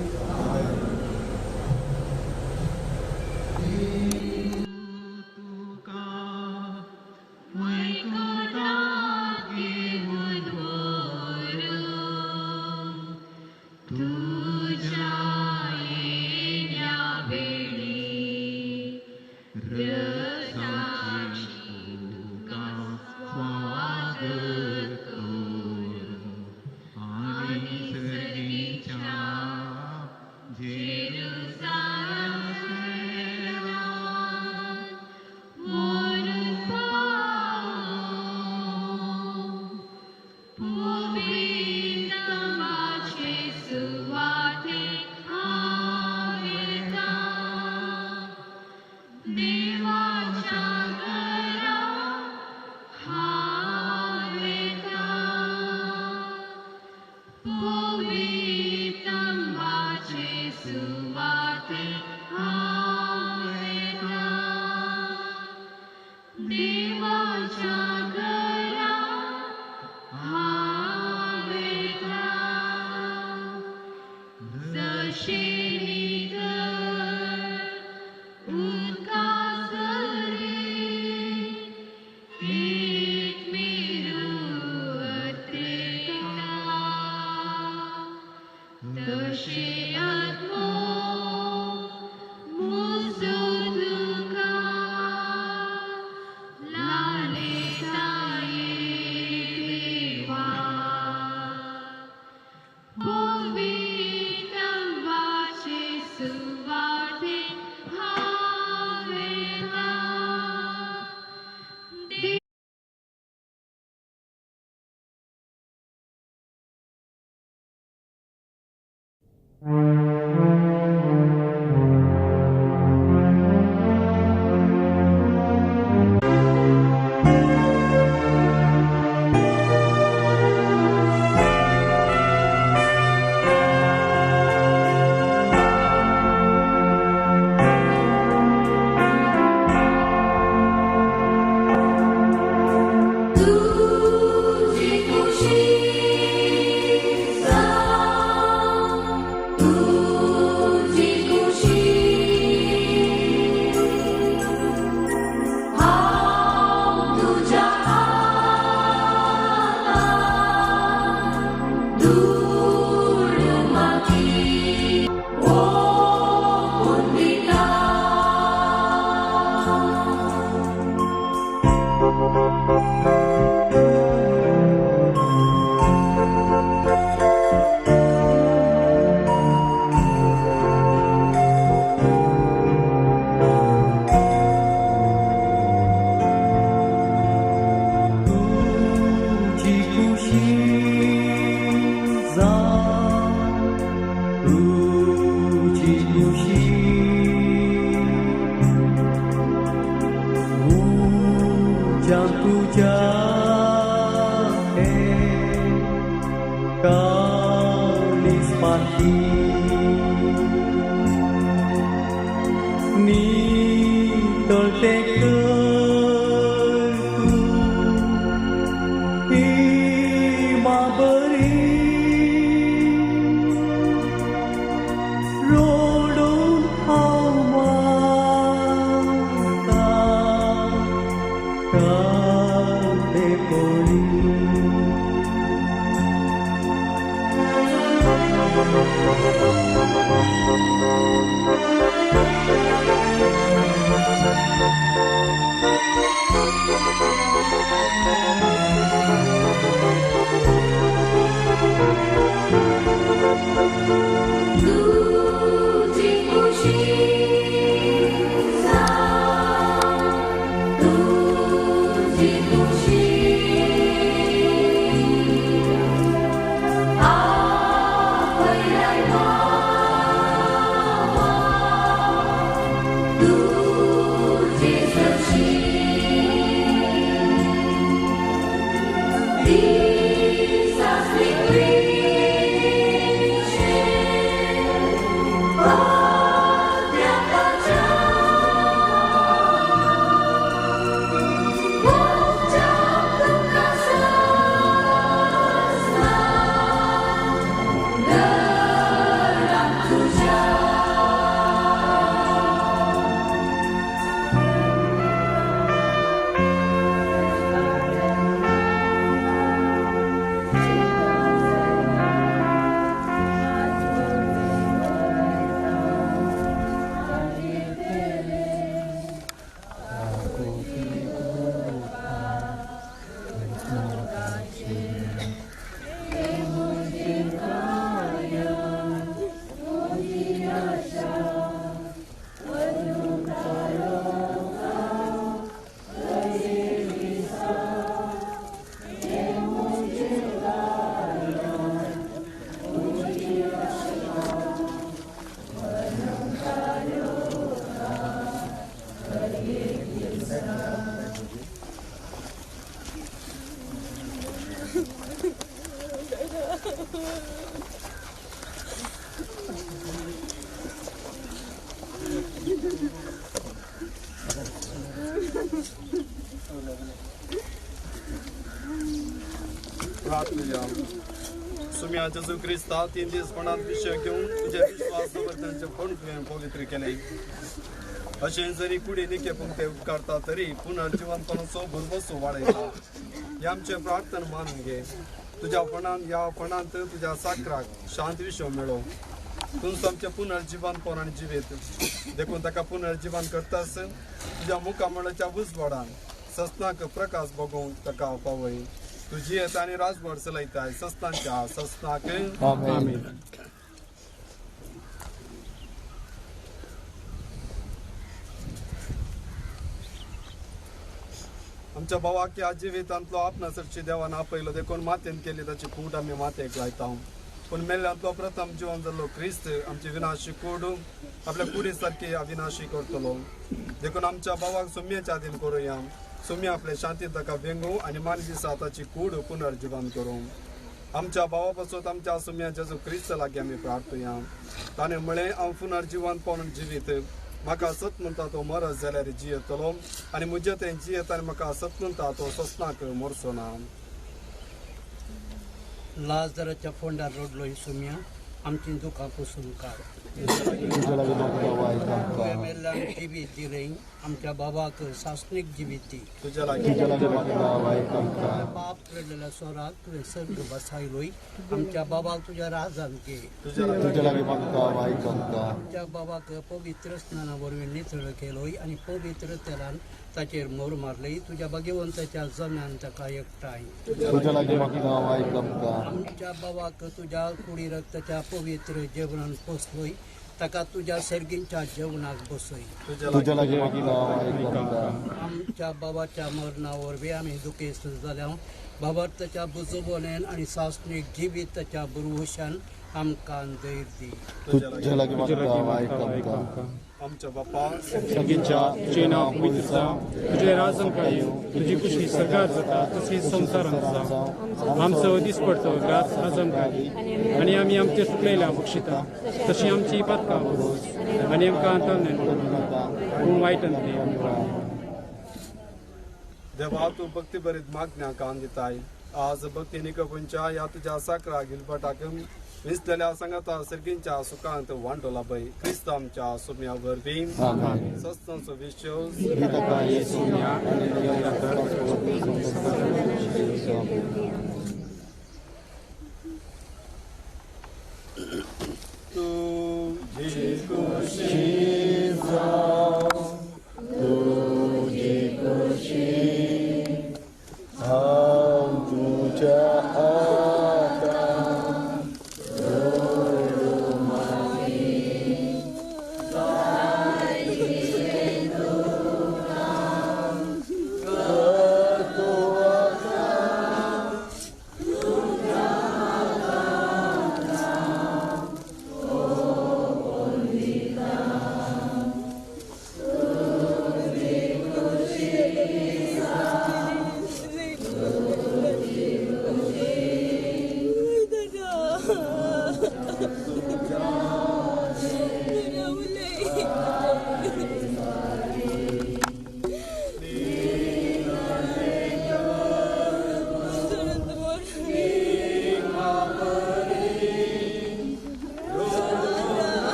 वैकुंठांत घेऊन व्हरून तुझ्या येण्या वेळी रसाची तुका स्वागत करून आनी सर्गीच्या जेरुसालेम शहरांत तुझ्या कालीस पाठी तळते माबरी रोडून काते कोणी तुझी खुशी तुझी खुशी सुम्या जेजू क्रिस्ता 3 दिसपणात विषय घेऊन तुझ्या विश्वासाबद्दलचे फोन तुवें पवित्र केले अशें जरी कुडी निके पुंगते उपकारता तरी पुनर्जीवनपणाचो भुरबसो वाडयता हे आमचे प्रार्थना मानून घे तुझ्या फणान ह्या फणांत तुझ्या साकराक शांत विश्व मेळो तूं आमचे पुनर्जीवनपण आनी जिवीत देखून ताका पुनर्जीवन करतास तुझ्या मुखामळाच्या उजवाडान सस्नाक प्रकाश बघून ताका पावय तुझी येता आनी राजभर चलयताय सस्तांच्या सस्नाक आमीन आमच्या भावाक ह्या जिवितांतलो आपणासरची देवान आपयलो देखून मातेन केली ताची कूड आमी मातेक लायता पण मेल्ल्यांतलो प्रथम जिवन जाल्लो क्रिस्त आमची विनाशी कूड आपल्या कुडी सारकी अविनाशी करतलो देखून आमच्या भावाक सुम्येच्या आधीन करूया सुम्य आपले शांतीन ताका वेंगू आनी मानवी साताची कूड पुनर्जीवन करूं आमच्या भावा पासून आमच्या सुम्या जेजू क्रिस्त लागीं आमी प्रार्थुया ताणें म्हळें हांव पुनर्जीवन पावन जिवीत म्हाका सत म्हणटा तो मरस जाल्यार जियेतलो आनी म्हजे तें जियेत आनी म्हाका सत म्हणटा तो ससनाक मरचो ना लाजराच्या फोंडार रोडलो ही सुम्या आमची दुखां पुसून काड जिवीत दिलें आमच्या बाबाक सासणीक जिवीत दी बाप रडलेल्या स्वराक तुवें सर्ग बसायलोय आमच्या बाबाक तुझ्या राजान घे आमच्या बाबाक पवित्र स्नाना वरवीं नितळ केलोय आनी पवित्र तेलान ताचेर मोर मारलय तुझ्या भगवंताच्या जम्यान ताका एकठांय आमच्या बाबाक तुझ्या कुडी रक्ताच्या पवित्र जेवणान पोसलोय ताका तुझ्या सर्गींच्या जेवणाक बसय आमच्या बाबाच्या मरणा वरवीं आमी दुखेस्त जाल्या बाबाच्या बुजोबोनेन आनी सासणीक जिवीत ताच्या बुरवशान आमकां धैर्य दी आमच्या बाप्पा सगळ्यांच्या तुझें नांव पवित्र जावं तुजें राज्य येवं तुजी कुशी सगळ्यात जाता तशीच संवसारांत जावं आमचो दिसपडतो ग्रास आज आमकां दी आनी आमी आमचे चुकलेल्या बक्षिता तशी आमची पातकां बरोस आनी आमकां आतां करूं नाका पूण वायटान दी आमी देवा तूं भक्ती बरीत मागण्या काम दिताय आज भक्तीनी कपूंच्या ह्या तुज्या साकरा गिलपटाक विसलेल्या संगता सर्गींच्या सुखांत वांटोला पळय क्रिस्त आमच्या सोम्या वरवीं सस्तांचो विश्व तुझी खुशी जावं तुझी खुशी हांव तुज्या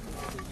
आमेन.